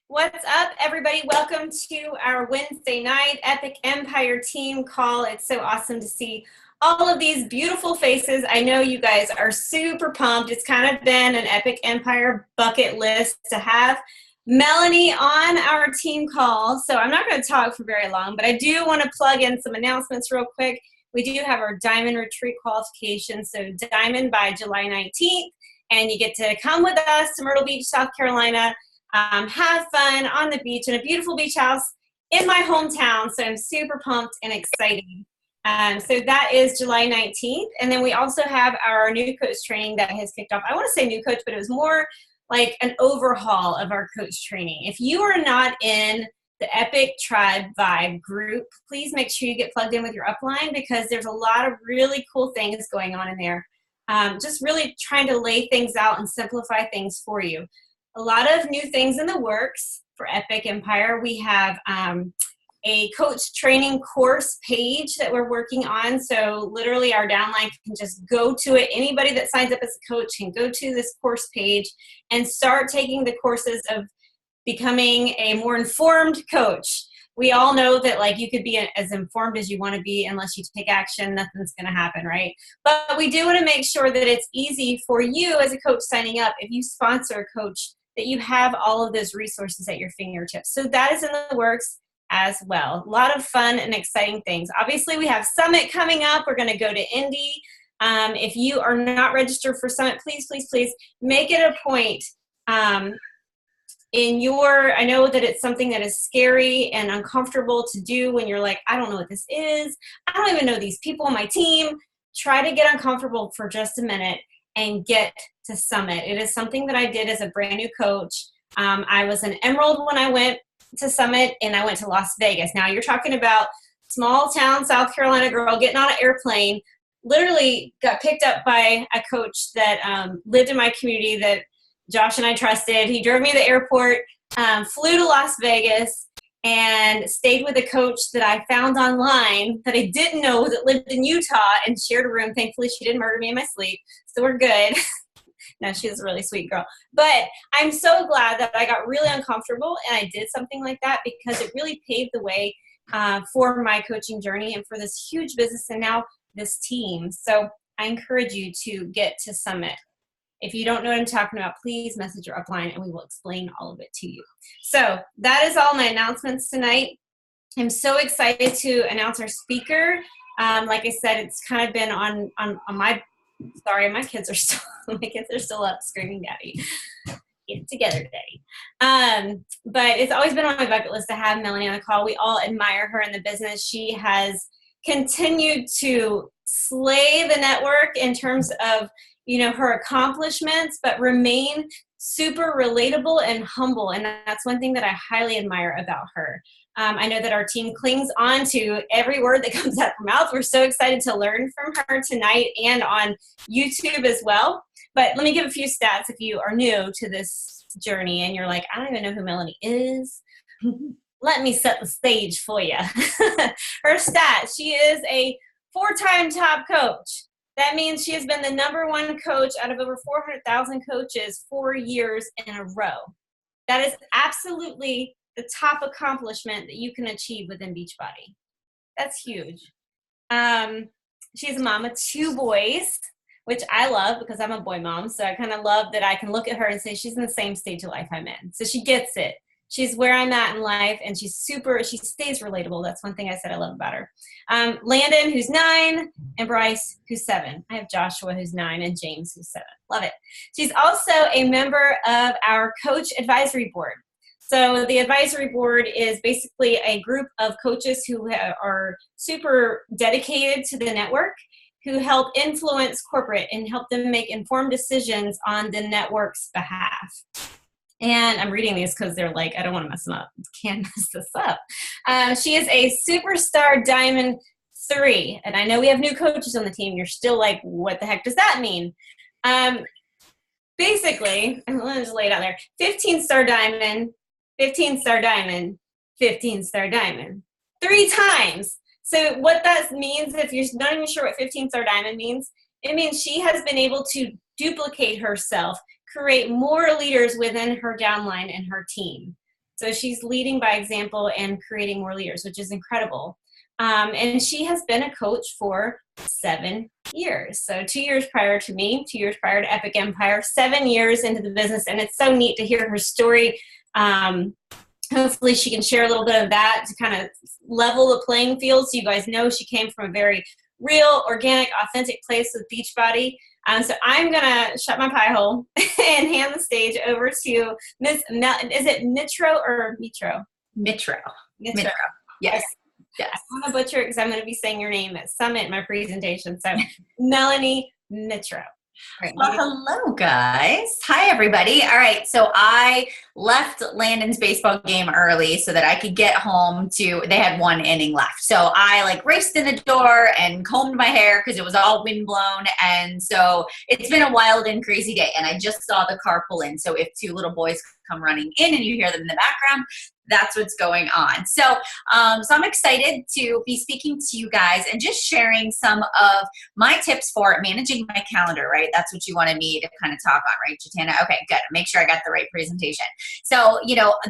What's up, everybody? Welcome to our Wednesday night Epic Empire team call. It's so awesome to see all of these beautiful faces. I know you guys are super pumped. It's kind of been an Epic Empire bucket list to have Melanie on our team call. So I'm not going to talk for very long, but I do want to plug in some announcements real quick. We do have our Diamond Retreat qualification. So Diamond by July 19th, and you get to come with us to Myrtle Beach, South Carolina. Have fun on the beach in a beautiful beach house in my hometown. So I'm super pumped and excited. So that is July 19th. And then we also have our new coach training that has kicked off. I want to say new coach, but it was more like an overhaul of our coach training. If you are not in the Epic Tribe Vibe group, please make sure you get plugged in with your upline, because there's a lot of really cool things going on in there. Just really trying to lay things out and simplify things for you. A lot of new things in the works for Epic Empire. We have a coach training course page that we're working on. So literally our downline can just go to it. Anybody that signs up as a coach can go to this course page and start taking the courses of becoming a more informed coach. We all know that like you could be as informed as you want to be. Unless you take action, nothing's going to happen, right? But we do want to make sure that it's easy for you as a coach signing up. If you sponsor a coach, that you have all of those resources at your fingertips. So that is in the works as well. A lot of fun and exciting things. Obviously, we have Summit coming up. We're going to go to Indy. If you are not registered for Summit, please, please, please make it a point I know that it's something that is scary and uncomfortable to do when you're like, I don't know what this is. I don't even know these people on my team. Try to get uncomfortable for just a minute and get to Summit. It is something that I did as a brand new coach. I was an Emerald when I went to Summit, and I went to Las Vegas. Now you're talking about small town South Carolina girl getting on an airplane, literally got picked up by a coach that lived in my community that Josh and I trusted. He drove me to the airport, flew to Las Vegas, and stayed with a coach that I found online that I didn't know that lived in Utah, and shared a room. Thankfully, she didn't murder me in my sleep, so we're good. No, she was a really sweet girl. But I'm so glad that I got really uncomfortable and I did something like that, because it really paved the way for my coaching journey and for this huge business and now this team. So I encourage you to get to Summit. If you don't know what I'm talking about, please message your upline and we will explain all of it to you. So that is all my announcements tonight. I'm so excited to announce our speaker. Like I said, it's kind of been on my, sorry, my kids are still up screaming, Daddy. Get it together, Daddy. But it's always been on my bucket list to have Melanie on the call. We all admire her in the business. She has continued to slay the network in terms of her accomplishments, but remain super relatable and humble. And that's one thing that I highly admire about her. I know that our team clings on to every word that comes out of her mouth. We're so excited to learn from her tonight and on YouTube as well. But let me give a few stats if you are new to this journey and you're like, I don't even know who Melanie is. Let me set the stage for you. Her stats: she is a 4-time top coach. That means she has been the #1 coach out of over 400,000 coaches 4 years in a row. That is absolutely the top accomplishment that you can achieve within Beachbody. That's huge. She's a mom of 2 boys, which I love because I'm a boy mom. So I kind of love that I can look at her and say she's in the same stage of life I'm in. So she gets it. She's where I'm at in life, and she stays relatable. That's one thing I said I love about her. Landon, who's 9, and Bryce, who's 7. I have Joshua, who's 9, and James, who's 7. Love it. She's also a member of our Coach Advisory Board. So the advisory board is basically a group of coaches who are super dedicated to the network, who help influence corporate and help them make informed decisions on the network's behalf. And I'm reading these because they're like, I don't want to mess them up. Can't mess this up. She is a Superstar Diamond 3. And I know we have new coaches on the team. You're still like, what the heck does that mean? Basically, I'm going to just lay it out there. 15-star diamond, 15-star diamond, 15-star diamond. 3 times. So what that means, if you're not even sure what 15-star diamond means, it means she has been able to duplicate herself, create more leaders within her downline and her team. So she's leading by example and creating more leaders, which is incredible. And she has been a coach for 7 years. So 2 years prior to me, 2 years prior to Epic Empire, 7 years into the business. And it's so neat to hear her story. Hopefully she can share a little bit of that to kind of level the playing field. So you guys know she came from a very real, organic, authentic place with Beachbody. So I'm going to shut my pie hole and hand the stage over to Miss is it Mitro or Mitro? Mitro. Mitro. Yes. Yes. I'm going to butcher it because I'm going to be saying your name at Summit in my presentation. So Melanie Mitro. Right. Well, hello, guys. Hi, everybody. All right. So I left Landon's baseball game early so that I could get home they had 1 inning left. So I raced in the door and combed my hair because it was all windblown. And so it's been a wild and crazy day. And I just saw the car pull in. So if 2 little boys come running in and you hear them in the background, that's what's going on. So I'm excited to be speaking to you guys and just sharing some of my tips for managing my calendar, right? That's what you wanted me to kind of talk on, right, Jatana? Okay, good. Make sure I got the right presentation. So,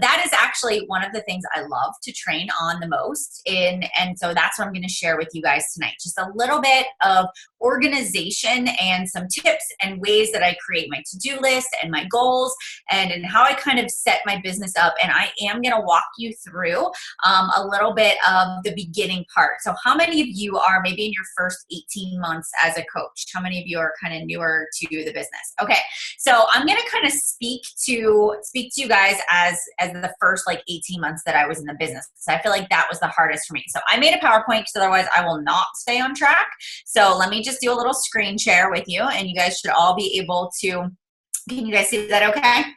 that is actually one of the things I love to train on the most. And so that's what I'm going to share with you guys tonight. Just a little bit of organization and some tips and ways that I create my to-do list and my goals and how I kind of set my business up. And I am going to walk you through a little bit of the beginning part. So how many of you are maybe in your first 18 months as a coach? How many of you are kind of newer to the business? Okay. So I'm going to kind of speak to you guys as the first 18 months that I was in the business. So I feel like that was the hardest for me. So I made a PowerPoint because otherwise I will not stay on track. So let me just do a little screen share with you and you guys should all be able to, can you guys see that okay?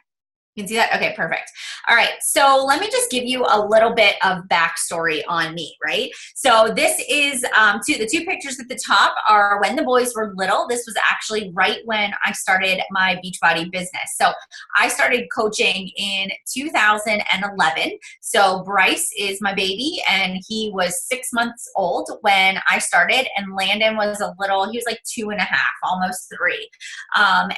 You can see that? Okay, perfect. All right, so let me just give you a little bit of backstory on me, right? So this is, the 2 pictures at the top are when the boys were little. This was actually right when I started my Beachbody business. So I started coaching in 2011. So Bryce is my baby and he was 6 months old when I started and Landon was he was 2.5, almost 3.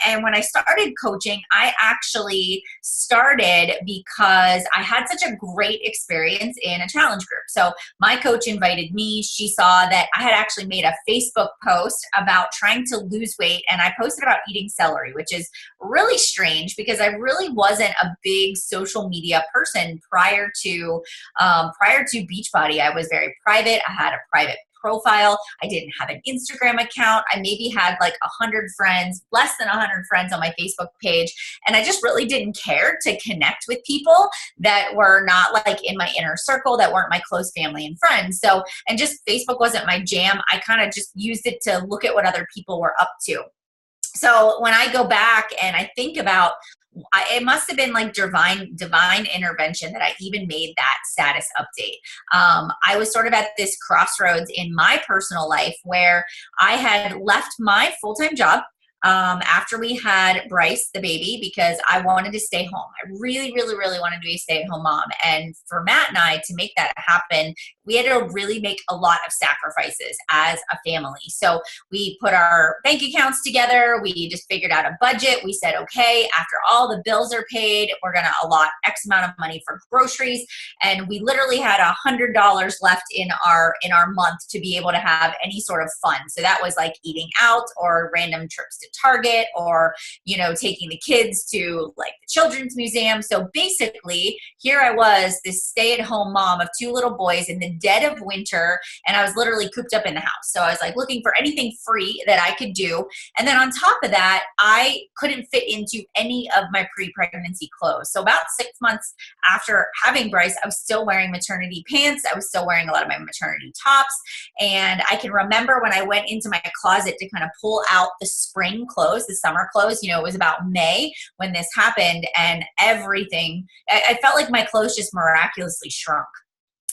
And when I started coaching, I actually started because I had such a great experience in a challenge group. So my coach invited me. She saw that I had actually made a Facebook post about trying to lose weight and I posted about eating celery, which is really strange because I really wasn't a big social media person prior to Beachbody. I was very private. I had a private profile. I didn't have an Instagram account. I maybe had 100 friends, less than 100 friends on my Facebook page. And I just really didn't care to connect with people that were not in my inner circle, that weren't my close family and friends. So, and just Facebook wasn't my jam. I kind of just used it to look at what other people were up to. So when I go back and I think about it must have been divine intervention that I even made that status update. I was sort of at this crossroads in my personal life where I had left my full-time job after we had Bryce, the baby, because I wanted to stay home. I really, really, really wanted to be a stay-at-home mom. And for Matt and I to make that happen, we had to really make a lot of sacrifices as a family. So we put our bank accounts together. We just figured out a budget. We said, okay, after all the bills are paid, we're going to allot X amount of money for groceries. And we literally had $100 left in our month to be able to have any sort of fun. So that was eating out or random trips to Target or, taking the kids to the children's museum. So basically here I was, this stay-at-home mom of 2 little boys in the dead of winter. And I was literally cooped up in the house. So I was looking for anything free that I could do. And then on top of that, I couldn't fit into any of my pre-pregnancy clothes. So about 6 months after having Bryce, I was still wearing maternity pants. I was still wearing a lot of my maternity tops. And I can remember when I went into my closet to kind of pull out the spring clothes, the summer clothes, it was about May when this happened and everything, I felt like my clothes just miraculously shrunk.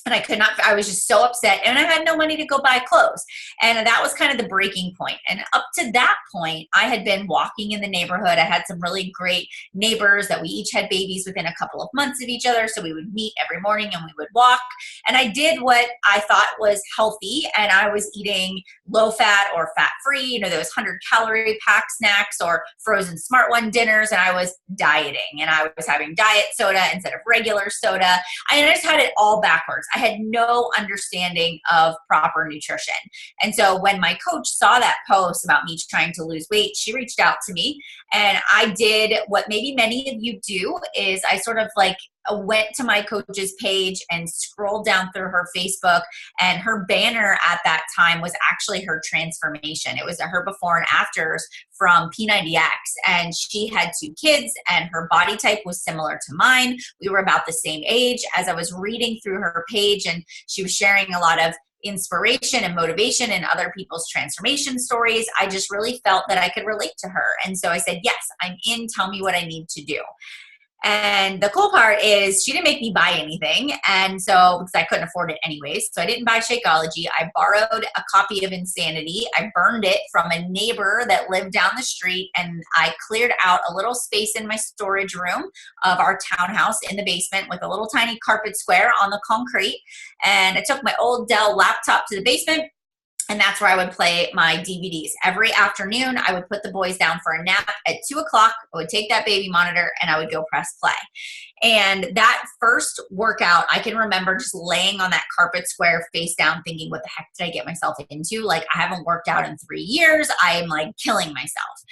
And I was just so upset and I had no money to go buy clothes. And that was kind of the breaking point. And up to that point, I had been walking in the neighborhood. I had some really great neighbors that we each had babies within a couple of months of each other. So we would meet every morning and we would walk. And I did what I thought was healthy. And I was eating low fat or fat free, those 100-calorie pack snacks or frozen Smart One dinners. And I was dieting, and I was having diet soda instead of regular soda. I just had it all backwards. I had no understanding of proper nutrition. And so when my coach saw that post about me trying to lose weight, she reached out to me, and I did what maybe many of you do, is I sort of like went to my coach's page and scrolled down through her Facebook, and her banner at that time was actually her transformation. It was her before and afters from P90X, and she had 2 kids, and her body type was similar to mine. We were about the same age. As I was reading through her page, and she was sharing a lot of inspiration and motivation and other people's transformation stories, I just really felt that I could relate to her. And so I said, yes, I'm in. Tell me what I need to do. And the cool part is she didn't make me buy anything. And so, because I couldn't afford it anyways, so I didn't buy Shakeology. I borrowed a copy of Insanity. I burned it from a neighbor that lived down the street, and I cleared out a little space in my storage room of our townhouse in the basement with a little tiny carpet square on the concrete. And I took my old Dell laptop to the basement, and that's where I would play my DVDs. Every afternoon, I would put the boys down for a nap at 2 o'clock. I would take that baby monitor, and I would go press play. And that first workout, I can remember just laying on that carpet square face down thinking, what the heck did I get myself into? Like, I haven't worked out in 3 years. I am like killing myself.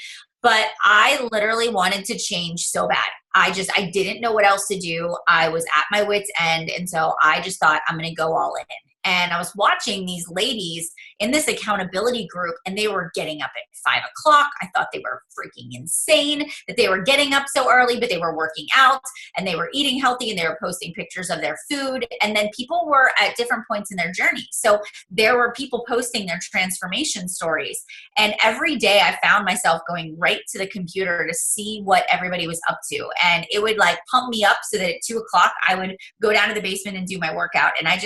But I literally wanted to change so bad. I didn't know what else to do. I was at my wit's end. And so I just thought, I'm going to go all in. And I was watching these ladies in this accountability group, and they were getting up at 5 o'clock. I thought they were freaking insane that they were getting up so early, but they were working out, and they were eating healthy, and they were posting pictures of their food. And then people were at different points in their journey. So there were people posting their transformation stories. And every day I found myself going right to the computer to see what everybody was up to. And it would like pump me up so that at 2 o'clock I would go down to the basement and do my workout. And I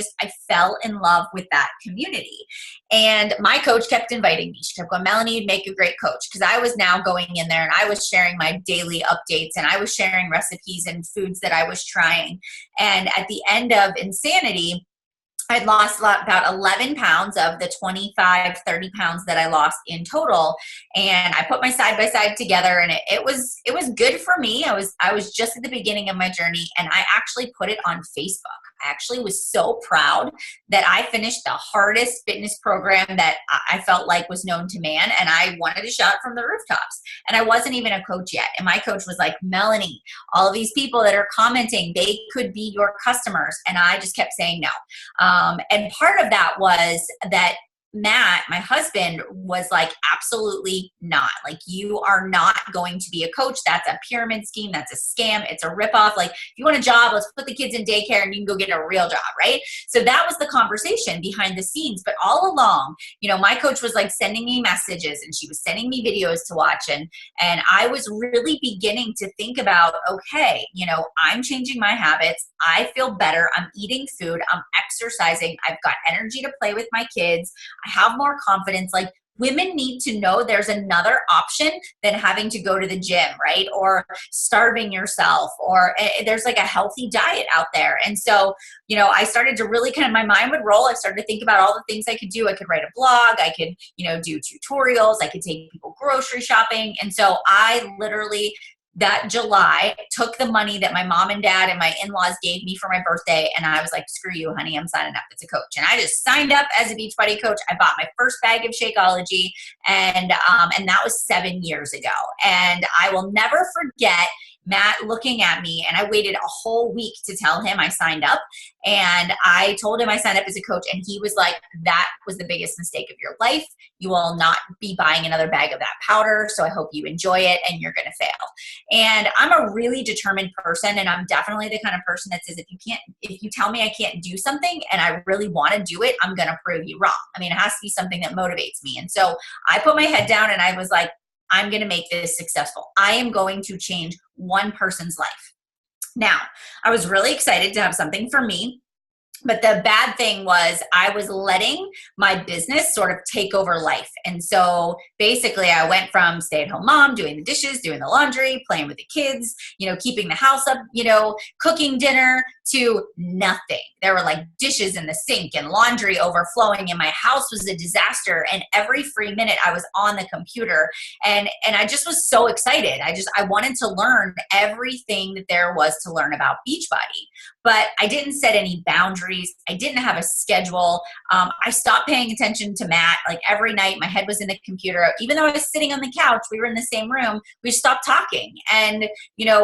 fell in love with that community. And my coach kept inviting me. She kept going, Melanie, you'd make a great coach. Because I was now going in there, and I was sharing my daily updates, and I was sharing recipes and foods that I was trying. And at the end of Insanity, I'd lost about 11 pounds of the 25, 30 pounds that I lost in total. And I put my side by side together, and it was good for me. I was just at the beginning of my journey, and I actually put it on Facebook. I actually was so proud that I finished the hardest fitness program that I felt like was known to man, and I wanted to shout from the rooftops. And I wasn't even a coach yet. And my coach was like, Melanie, all of these people that are commenting, they could be your customers. And I just kept saying no. And part of that was that Matt, my husband, was like, absolutely not. Like, you are not going to be a coach. That's a pyramid scheme. That's a scam. It's a ripoff. Like, if you want a job, let's put the kids in daycare and you can go get a real job, right? So that was the conversation behind the scenes. But all along, my coach was like sending me messages, and she was sending me videos to watch. And I was really beginning to think about, okay, I'm changing my habits. I feel better. I'm eating food. I'm exercising. I've got energy to play with my kids. I have more confidence. Like, women need to know there's another option than having to go to the gym, right? Or starving yourself, or there's like a healthy diet out there. And so, I started to really my mind would roll. I started to think about all the things I could do. I could write a blog. I could, do tutorials. I could take people grocery shopping. And so I literally that July took the money that my mom and dad and my in-laws gave me for my birthday, and I was like, screw you, honey, I'm signing up as a coach. And I just signed up as a Beachbody coach. I bought my first bag of Shakeology, and that was 7 years ago. And I will never forget Matt looking at me, and I waited a whole week to tell him I signed up. And I told him I signed up as a coach, and he was like, that was the biggest mistake of your life. You will not be buying another bag of that powder. So I hope you enjoy it, and you're going to fail. And I'm a really determined person, and I'm definitely the kind of person that says, if you tell me I can't do something and I really want to do it, I'm going to prove you wrong. I mean, it has to be something that motivates me. And so I put my head down, and I was like, I'm going to make this successful. I am going to change one person's life. Now, I was really excited to have something for me. But the bad thing was I was letting my business sort of take over life. And so basically I went from stay-at-home mom, doing the dishes, doing the laundry, playing with the kids, keeping the house up, cooking dinner, to nothing. There were like dishes in the sink and laundry overflowing, and my house was a disaster. And every free minute I was on the computer, and I just was so excited. I wanted to learn everything that there was to learn about Beachbody, but I didn't set any boundaries. I didn't have a schedule. I stopped paying attention to Matt. Like every night my head was in the computer. Even though I was sitting on the couch, we were in the same room, we stopped talking. And,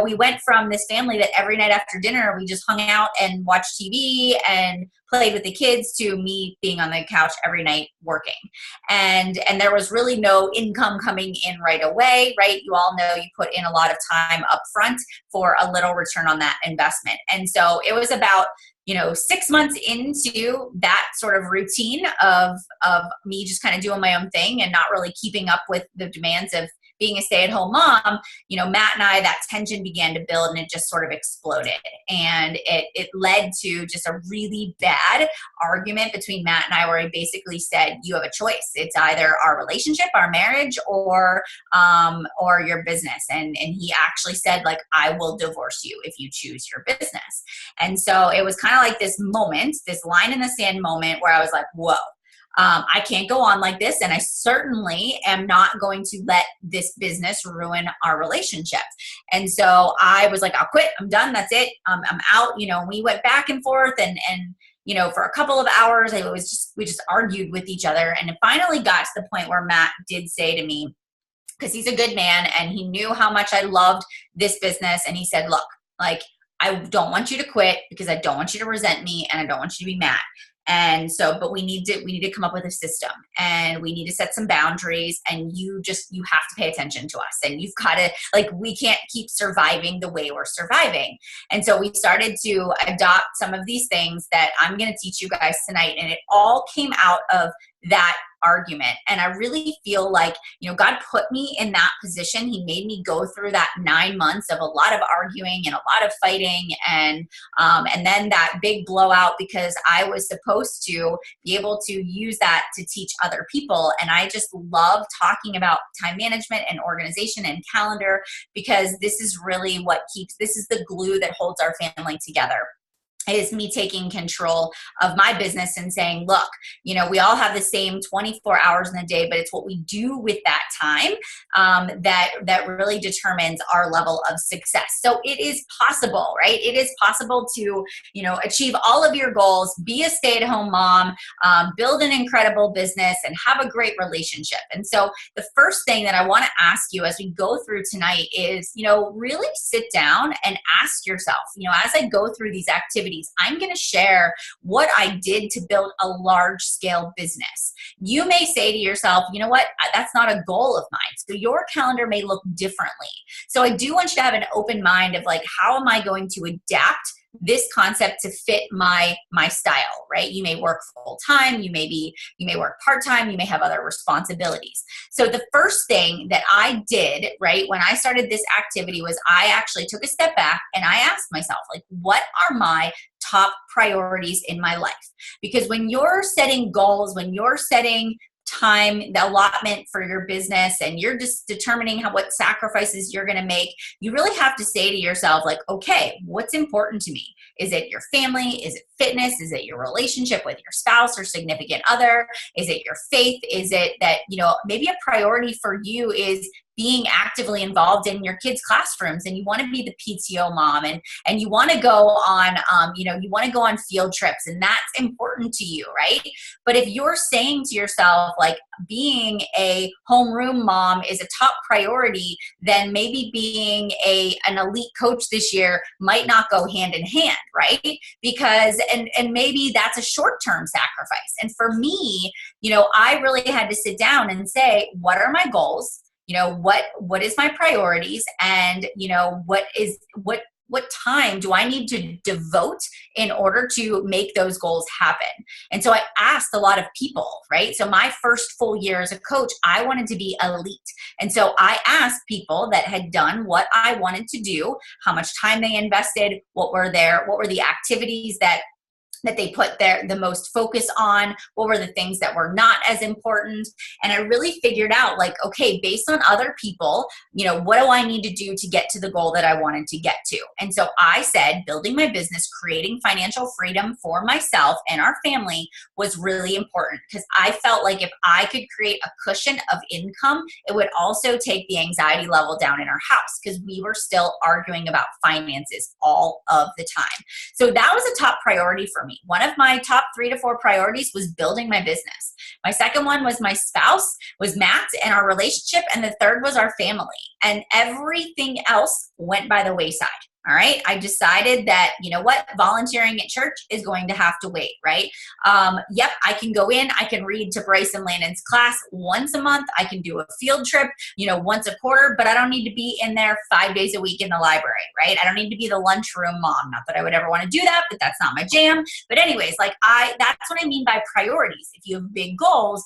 we went from this family that every night after dinner, we just hung out and watched TV and played with the kids, to me being on the couch every night working. And there was really no income coming in right away, right? You all know you put in a lot of time up front for a little return on that investment. And so it was about 6 months into that sort of routine of me just kind of doing my own thing and not really keeping up with the demands of being a stay-at-home mom, Matt and I, that tension began to build, and it just sort of exploded. And it led to just a really bad argument between Matt and I, where he basically said, you have a choice. It's either our relationship, our marriage, or your business. And he actually said, like, I will divorce you if you choose your business. And so it was kind of like this moment, this line in the sand moment, where I was like, whoa. I can't go on like this, and I certainly am not going to let this business ruin our relationship. And so I was like, I'll quit. I'm done. That's it. I'm out. We went back and forth, and for a couple of hours, we just argued with each other, and it finally got to the point where Matt did say to me, because he's a good man and he knew how much I loved this business, and he said, look, like, I don't want you to quit because I don't want you to resent me, and I don't want you to be mad. And so, but we need to come up with a system, and we need to set some boundaries, and you have to pay attention to us, and you've got to, like, we can't keep surviving the way we're surviving. And so we started to adopt some of these things that I'm going to teach you guys tonight. And it all came out of that argument. And I really feel like, God put me in that position. He made me go through that 9 months of a lot of arguing and a lot of fighting. And then that big blowout, because I was supposed to be able to use that to teach other people. And I just love talking about time management and organization and calendar, because this is really this is the glue that holds our family together. Is me taking control of my business and saying, look, we all have the same 24 hours in a day, but it's what we do with that time that really determines our level of success. So it is possible, right? It is possible to, achieve all of your goals, be a stay-at-home mom, build an incredible business, and have a great relationship. And so the first thing that I want to ask you as we go through tonight is, really sit down and ask yourself, as I go through these activities, I'm going to share what I did to build a large scale business. You may say to yourself, you know what, that's not a goal of mine. So your calendar may look differently. So I do want you to have an open mind of, like, how am I going to adapt this concept to fit my style, right? You may work full time, you may work part time, you may have other responsibilities. So the first thing that I did, right, when I started this activity was I actually took a step back and I asked myself, like, what are my top priorities in my life? Because when you're setting goals, when you're setting time, the allotment for your business, and you're just determining what sacrifices you're going to make, you really have to say to yourself, like, okay, what's important to me? Is it your family? Is it fitness? Is it your relationship with your spouse or significant other? Is it your faith? Is it that, maybe a priority for you is being actively involved in your kids' classrooms, and you want to be the PTO mom, and you want to go on, you want to go on field trips, and that's important to you, right? But if you're saying to yourself, like, being a homeroom mom is a top priority, then maybe being an elite coach this year might not go hand in hand, right? Because, and maybe that's a short-term sacrifice. And for me, I really had to sit down and say, what are my goals? What is my priorities, and what time do I need to devote in order to make those goals happen? And so I asked a lot of people, right? So my first full year as a coach, I wanted to be elite. And so I asked people that had done what I wanted to do, how much time they invested, what were the activities that that they put the most focus on, what were the things that were not as important. And I really figured out like, okay, based on other people, what do I need to do to get to the goal that I wanted to get to? And so I said, building my business, creating financial freedom for myself and our family was really important, because I felt like if I could create a cushion of income, it would also take the anxiety level down in our house, because we were still arguing about finances all of the time. So that was a top priority for me. One of my top 3 to 4 priorities was building my business. My second one was my spouse, was Matt and our relationship. And the third was our family. And everything else went by the wayside. All right. I decided that, volunteering at church is going to have to wait, right? Yep. I can go in, I can read to Bryce and Landon's class once a month. I can do a field trip, once a quarter, but I don't need to be in there 5 days a week in the library, right? I don't need to be the lunchroom mom. Not that I would ever want to do that, but that's not my jam. But anyways, that's what I mean by priorities. If you have big goals,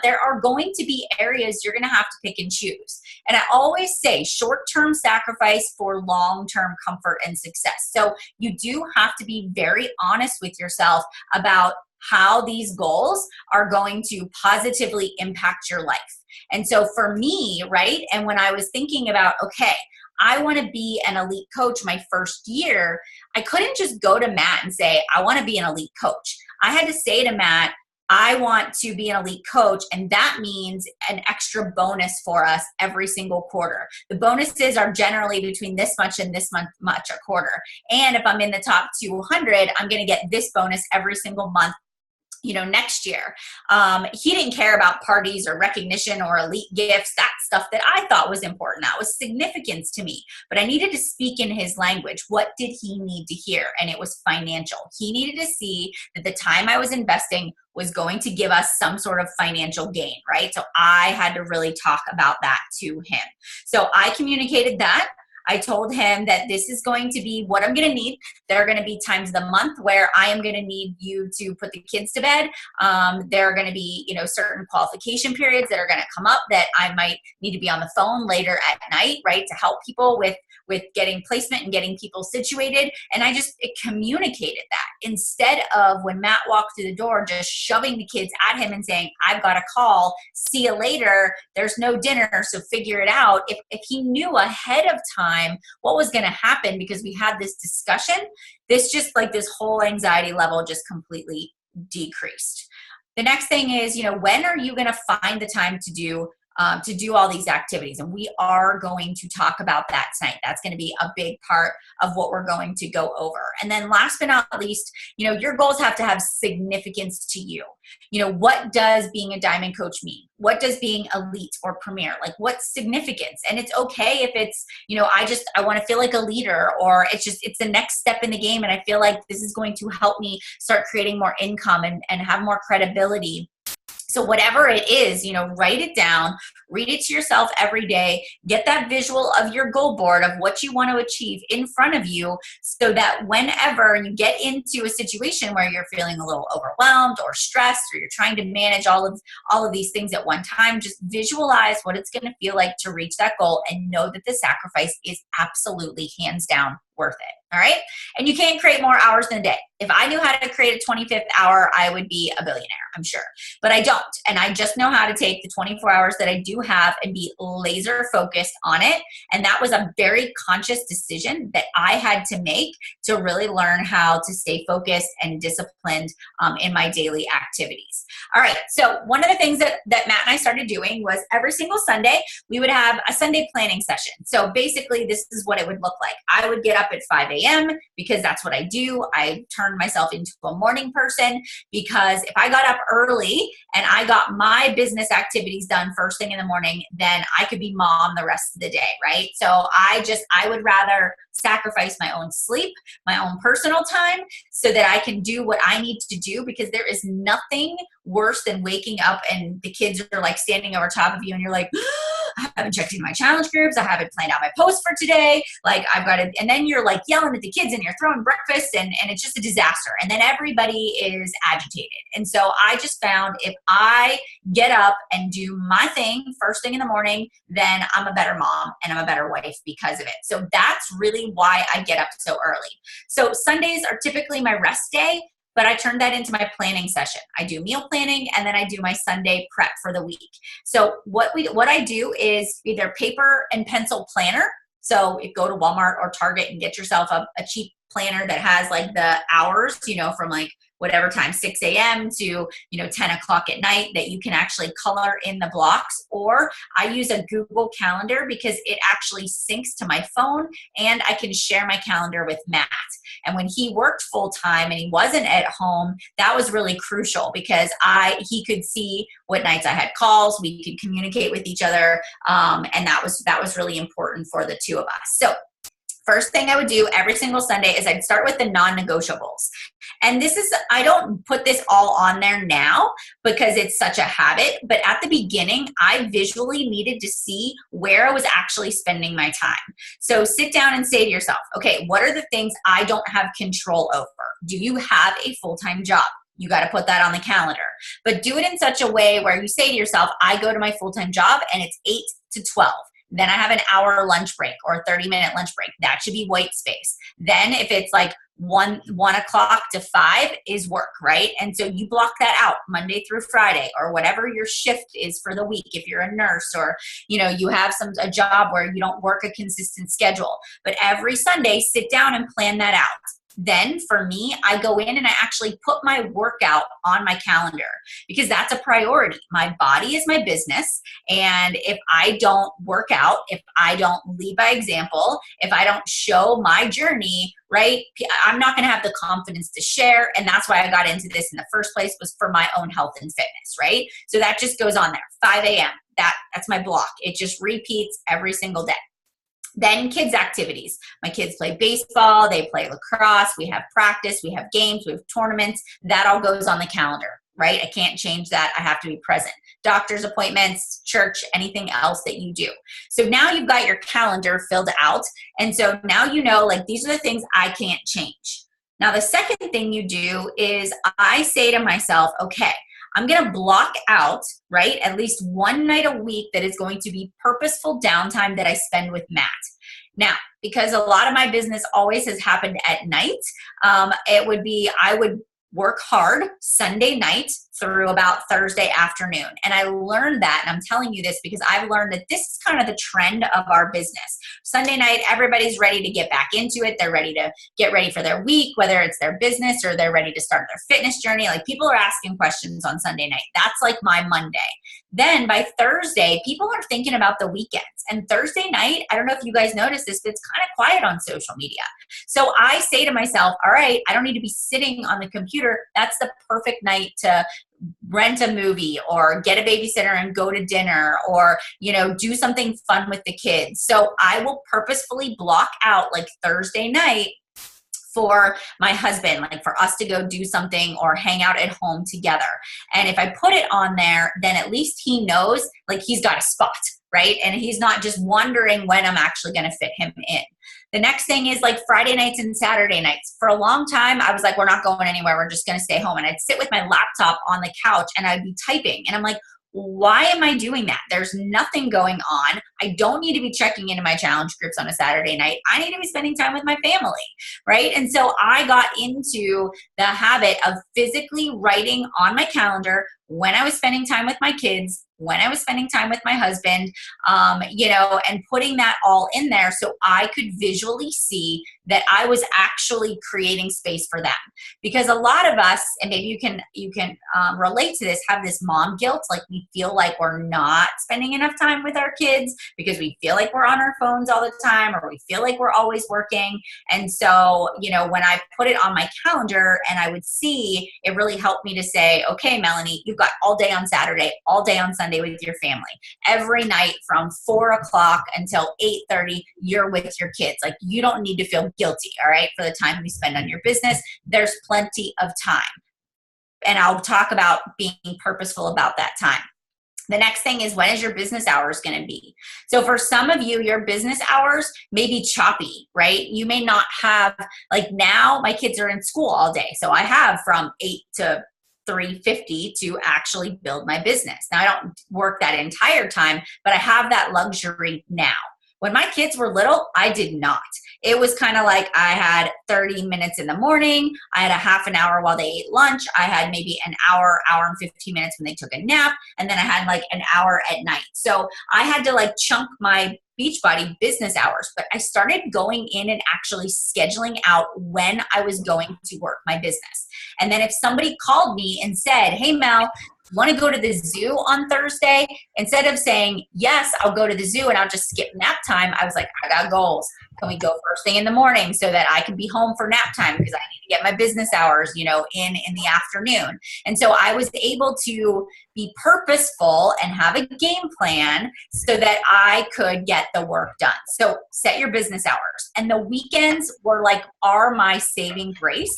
there are going to be areas you're going to have to pick and choose. And I always say short-term sacrifice for long-term comfort and success. So you do have to be very honest with yourself about how these goals are going to positively impact your life. And so for me, right, and when I was thinking about, okay, I want to be an elite coach my first year, I couldn't just go to Matt and say, I want to be an elite coach. I had to say to Matt, I want to be an elite coach, and that means an extra bonus for us every single quarter. The bonuses are generally between this much and this much a quarter. And if I'm in the top 200, I'm going to get this bonus every single month next year. He didn't care about parties or recognition or elite gifts, that stuff that I thought was important. That was significance to me. But I needed to speak in his language. What did he need to hear? And it was financial. He needed to see that the time I was investing was going to give us some sort of financial gain, right? So I had to really talk about that to him. So I communicated that. I told him that this is going to be what I'm going to need. There are going to be times of the month where I am going to need you to put the kids to bed. There are going to be, certain qualification periods that are going to come up that I might need to be on the phone later at night, right, to help people with getting placement and getting people situated. And it communicated that, instead of when Matt walked through the door, just shoving the kids at him and saying, I've got a call, see you later, there's no dinner, so figure it out. If he knew ahead of time what was going to happen, because we had this discussion, this whole anxiety level just completely decreased. The next thing is, when are you going to find the time to do all these activities? And we are going to talk about that tonight. That's going to be a big part of what we're going to go over. And then last but not least, your goals have to have significance to you. What does being a diamond coach mean? What does being elite or premier, what's significance? And it's okay if it's, I want to feel like a leader, or it's the next step in the game. And I feel like this is going to help me start creating more income and have more credibility. So whatever it is, write it down, read it to yourself every day, get that visual of your goal board of what you want to achieve in front of you, so that whenever you get into a situation where you're feeling a little overwhelmed or stressed, or you're trying to manage all of these things at one time, just visualize what it's going to feel like to reach that goal, and know that the sacrifice is absolutely hands down worth it. All right. And you can't create more hours in a day. If I knew how to create a 25th hour, I would be a billionaire, I'm sure. But I don't. And I just know how to take the 24 hours that I do have and be laser focused on it. And that was a very conscious decision that I had to make to really learn how to stay focused and disciplined in my daily activities. All right. So one of the things that Matt and I started doing was every single Sunday, we would have a Sunday planning session. So basically, this is what it would look like. I would get up at 5 a.m. because that's what I do. I turned myself into a morning person, because if I got up early and I got my business activities done first thing in the morning, then I could be mom the rest of the day, right? So I would rather sacrifice my own sleep, my own personal time, so that I can do what I need to do, because there is nothing worse than waking up and the kids are standing over top of you and you're like, I haven't checked in my challenge groups. I haven't planned out my post for today. I've got to, and then you're yelling at the kids and you're throwing breakfast and it's just a disaster. And then everybody is agitated. And so I just found if I get up and do my thing first thing in the morning, then I'm a better mom and I'm a better wife because of it. So that's really why I get up so early. So Sundays are typically my rest day. but I turned that into my planning session. I do meal planning, and then I do my Sunday prep for the week. So what I do is either paper and pencil planner. So you go to Walmart or Target and get yourself a cheap planner that has like the hours, from like whatever time, 6 a.m. to, 10 o'clock at night, that you can actually color in the blocks. Or I use a Google Calendar because it actually syncs to my phone, and I can share my calendar with Matt. And when he worked full time and he wasn't at home, that was really crucial because he could see what nights I had calls, we could communicate with each other. And that was really important for the two of us. So first thing I would do every single Sunday is I'd start with the non-negotiables. And I don't put this all on there now because it's such a habit, but at the beginning, I visually needed to see where I was actually spending my time. So sit down and say to yourself, okay, what are the things I don't have control over? Do you have a full-time job? You got to put that on the calendar, but do it in such a way where you say to yourself, I go to my full-time job and it's 8 to 12. Then I have an hour lunch break or a 30-minute lunch break. That should be white space. Then if it's like 1 o'clock to 5 is work, right? And so you block that out Monday through Friday or whatever your shift is for the week. If you're a nurse or, you have a job where you don't work a consistent schedule, but every Sunday, sit down and plan that out. Then for me, I go in and I actually put my workout on my calendar because that's a priority. My body is my business. And if I don't work out, if I don't lead by example, if I don't show my journey, right, I'm not going to have the confidence to share. And that's why I got into this in the first place, was for my own health and fitness, right? So that just goes on there. 5 a.m. That's my block. It just repeats every single day. Then kids' activities. My kids play baseball, they play lacrosse, we have practice, we have games, we have tournaments. That all goes on the calendar, right? I can't change that. I have to be present. Doctor's appointments, church, anything else that you do. So now you've got your calendar filled out. And so now like these are the things I can't change. Now the second thing you do is I say to myself, okay, I'm going to block out, right, at least one night a week that is going to be purposeful downtime that I spend with Matt. Now, because a lot of my business always has happened at night, I would work hard Sunday night through about Thursday afternoon. And I learned that, and I'm telling you this because I've learned that this is kind of the trend of our business. Sunday night, everybody's ready to get back into it. They're ready to get ready for their week, whether it's their business or they're ready to start their fitness journey. Like people are asking questions on Sunday night. That's like my Monday. Then by Thursday, people are thinking about the weekends. And Thursday night, I don't know if you guys noticed this, but it's kind of quiet on social media. So I say to myself, all right, I don't need to be sitting on the computer. That's the perfect night to rent a movie or get a babysitter and go to dinner or, do something fun with the kids. So I will purposefully block out like Thursday night for my husband, like for us to go do something or hang out at home together. And if I put it on there, then at least he knows like he's got a spot, right? And he's not just wondering when I'm actually going to fit him in. The next thing is like Friday nights and Saturday nights. For a long time, I was like, we're not going anywhere. We're just going to stay home. And I'd sit with my laptop on the couch and I'd be typing. And I'm like, why am I doing that? There's nothing going on. I don't need to be checking into my challenge groups on a Saturday night. I need to be spending time with my family, right? And so I got into the habit of physically writing on my calendar when I was spending time with my kids, when I was spending time with my husband, and putting that all in there so I could visually see that I was actually creating space for them. Because a lot of us, and maybe you can relate to this, have this mom guilt, like we feel like we're not spending enough time with our kids because we feel like we're on our phones all the time or we feel like we're always working. And so, when I put it on my calendar and I would see, it really helped me to say, okay, Melanie, you've got all day on Saturday, all day on Sunday with your family. Every night from 4 o'clock until 8:30, you're with your kids. Like you don't need to feel guilty, all right, for the time we spend on your business. There's plenty of time. And I'll talk about being purposeful about that time. The next thing is, when is your business hours going to be? So for some of you, your business hours may be choppy, right? You may not have, like now my kids are in school all day. So I have from 8 to 3:50 to actually build my business. Now I don't work that entire time, but I have that luxury now. When my kids were little, I did not. It was kind of like I had 30 minutes in the morning. I had a half an hour while they ate lunch. I had maybe an hour, hour and 15 minutes when they took a nap. And then I had like an hour at night. So I had to like chunk my Beachbody business hours, but I started going in and actually scheduling out when I was going to work my business. And then if somebody called me and said, hey, Mel, want to go to the zoo on Thursday? Instead of saying, yes, I'll go to the zoo and I'll just skip nap time, I was like, I got goals. Can we go first thing in the morning so that I can be home for nap time because I need to get my business hours, in the afternoon. And so I was able to be purposeful and have a game plan so that I could get the work done. So set your business hours. And the weekends are my saving grace.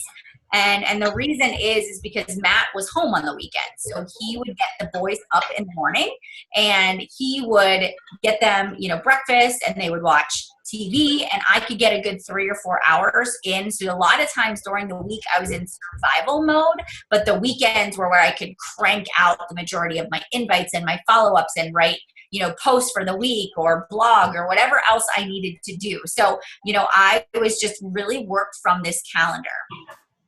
And the reason is because Matt was home on the weekend. So he would get the boys up in the morning and he would get them, breakfast, and they would watch TV, and I could get a good 3 or 4 hours in. So a lot of times during the week I was in survival mode, but the weekends were where I could crank out the majority of my invites and my follow-ups and write post for the week or blog or whatever else I needed to do. So, I was just really worked from this calendar.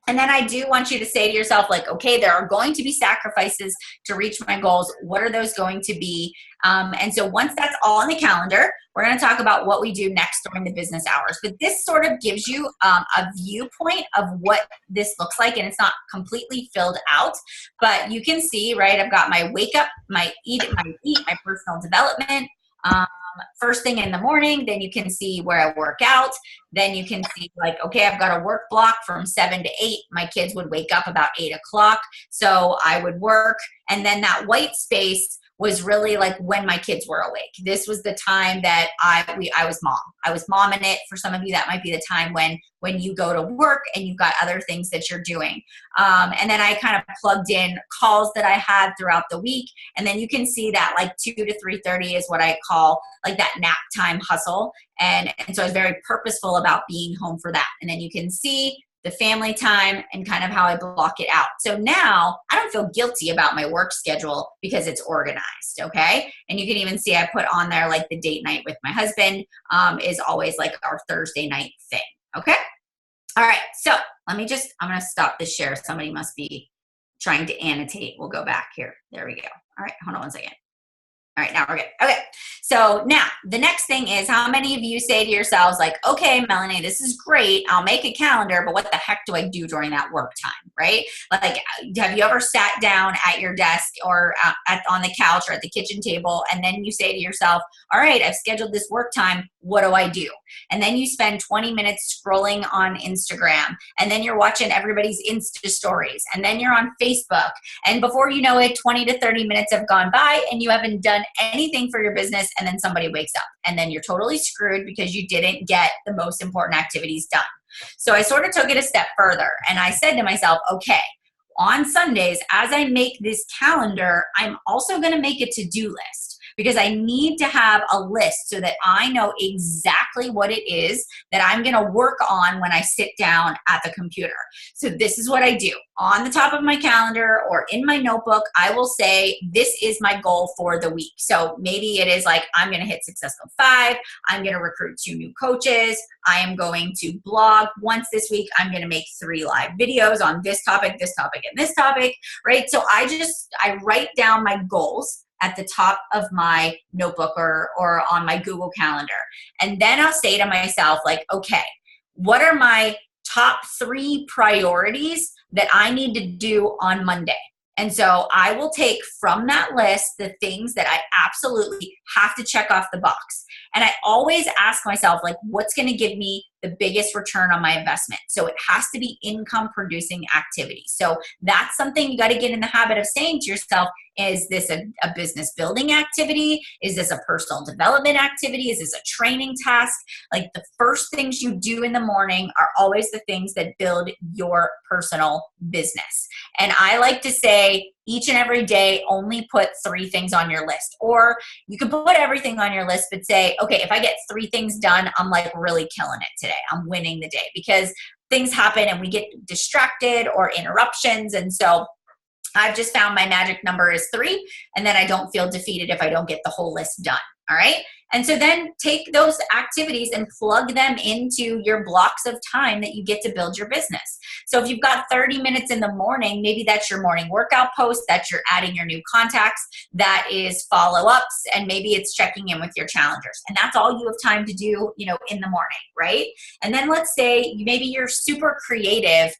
And then I do want you to say to yourself, okay, there are going to be sacrifices to reach my goals. What are those going to be? And so once that's all on the calendar, we're going to talk about what we do next during the business hours. But this sort of gives you a viewpoint of what this looks like. And it's not completely filled out, but you can see, right? I've got my wake up, my eat, my personal development. First thing in the morning, then you can see where I work out. Then you can see okay, I've got a work block from 7 to 8. My kids would wake up about 8 o'clock. So I would work. And then that white space was really when my kids were awake. This was the time that I was mom. I was momming it. For some of you, that might be the time when you go to work and you've got other things that you're doing. And then I kind of plugged in calls that I had throughout the week. And then you can see that 2 to 3:30 is what I call that nap time hustle. And so I was very purposeful about being home for that. And then you can see the family time and kind of how I block it out. So now I don't feel guilty about my work schedule because it's organized, okay? And you can even see I put on there the date night with my husband is always our Thursday night thing, okay? All right, so I'm gonna stop this share. Somebody must be trying to annotate. We'll go back here. There we go. All right, hold on one second. All right, now we're good. Okay, so now the next thing is, how many of you say to yourselves okay, Melanie, this is great. I'll make a calendar, but what the heck do I do during that work time, right? Have you ever sat down at your desk or on the couch or at the kitchen table, and then you say to yourself, all right, I've scheduled this work time. What do I do? And then you spend 20 minutes scrolling on Instagram, and then you're watching everybody's Insta stories, and then you're on Facebook, and before you know it, 20 to 30 minutes have gone by, and you haven't done anything for your business, and then somebody wakes up, and then you're totally screwed because you didn't get the most important activities done. So I sort of took it a step further, and I said to myself, okay, on Sundays, as I make this calendar, I'm also going to make a to-do list, because I need to have a list so that I know exactly what it is that I'm going to work on when I sit down at the computer. So this is what I do. On the top of my calendar or in my notebook, I will say, this is my goal for the week. So maybe it is I'm going to hit Success Club 5. I'm going to recruit 2 new coaches. I am going to blog once this week. I'm going to make 3 live videos on this topic, and this topic, right? So I write down my goals at the top of my notebook or on my Google Calendar. And then I'll say to myself, okay, what are my top 3 priorities that I need to do on Monday? And so I will take from that list the things that I absolutely have to check off the box. And I always ask myself, what's going to give me the biggest return on my investment? So it has to be income producing activity. So that's something you got to get in the habit of saying to yourself, is this a business building activity? Is this a personal development activity? Is this a training task? The first things you do in the morning are always the things that build your personal business. And I like to say, each and every day, only put 3 things on your list. Or you can put everything on your list, but say, okay, if I get 3 things done, I'm really killing it today. I'm winning the day, because things happen and we get distracted or interruptions. And so I've just found my magic number is 3, and then I don't feel defeated if I don't get the whole list done. All right. And so then take those activities and plug them into your blocks of time that you get to build your business. So if you've got 30 minutes in the morning, maybe that's your morning workout post, that you're adding your new contacts, that is follow-ups, and maybe it's checking in with your challengers. And that's all you have time to do, in the morning, right? And then let's say maybe you're super creative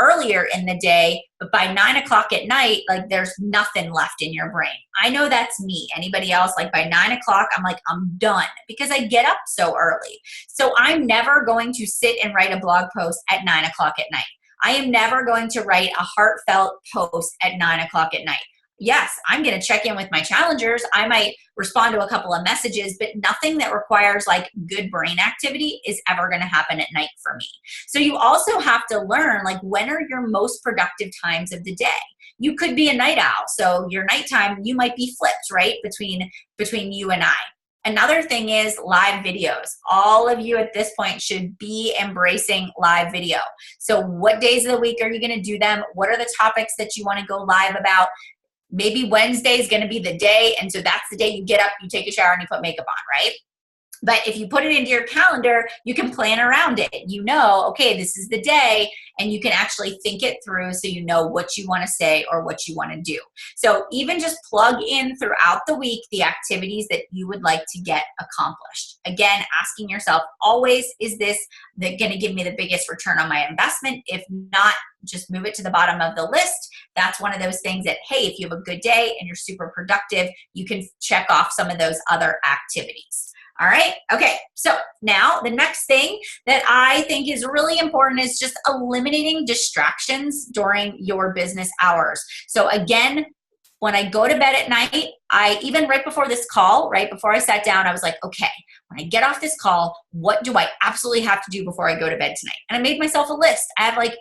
earlier in the day, but by 9 o'clock at night, like there's nothing left in your brain. I know that's me. Anybody else? Like by 9 o'clock, I'm done because I get up so early. So I'm never going to sit and write a blog post at 9 o'clock at night. I am never going to write a heartfelt post at 9 o'clock at night. Yes, I'm going to check in with my challengers. I might respond to a couple of messages, but nothing that requires like good brain activity is ever going to happen at night for me. So you also have to learn, like, when are your most productive times of the day? You could be a night owl. So your nighttime, you might be flipped, right? Between you and I. Another thing is live videos. All of you at this point should be embracing live video. So what days of the week are you going to do them? What are the topics that you want to go live about? Maybe Wednesday is going to be the day, and so that's the day you get up, you take a shower, and you put makeup on, right? But if you put it into your calendar, you can plan around it. Okay, this is the day, and you can actually think it through so you know what you want to say or what you want to do. So even just plug in throughout the week the activities that you would like to get accomplished. Again, asking yourself always, is this going to give me the biggest return on my investment? If not, just move it to the bottom of the list. That's one of those things that, hey, if you have a good day and you're super productive, you can check off some of those other activities. All right. Okay. So now the next thing that I think is really important is just eliminating distractions during your business hours. So again, when I go to bed at night, even right before this call, right before I sat down, I was like, okay, when I get off this call, what do I absolutely have to do before I go to bed tonight? And I made myself a list. I have I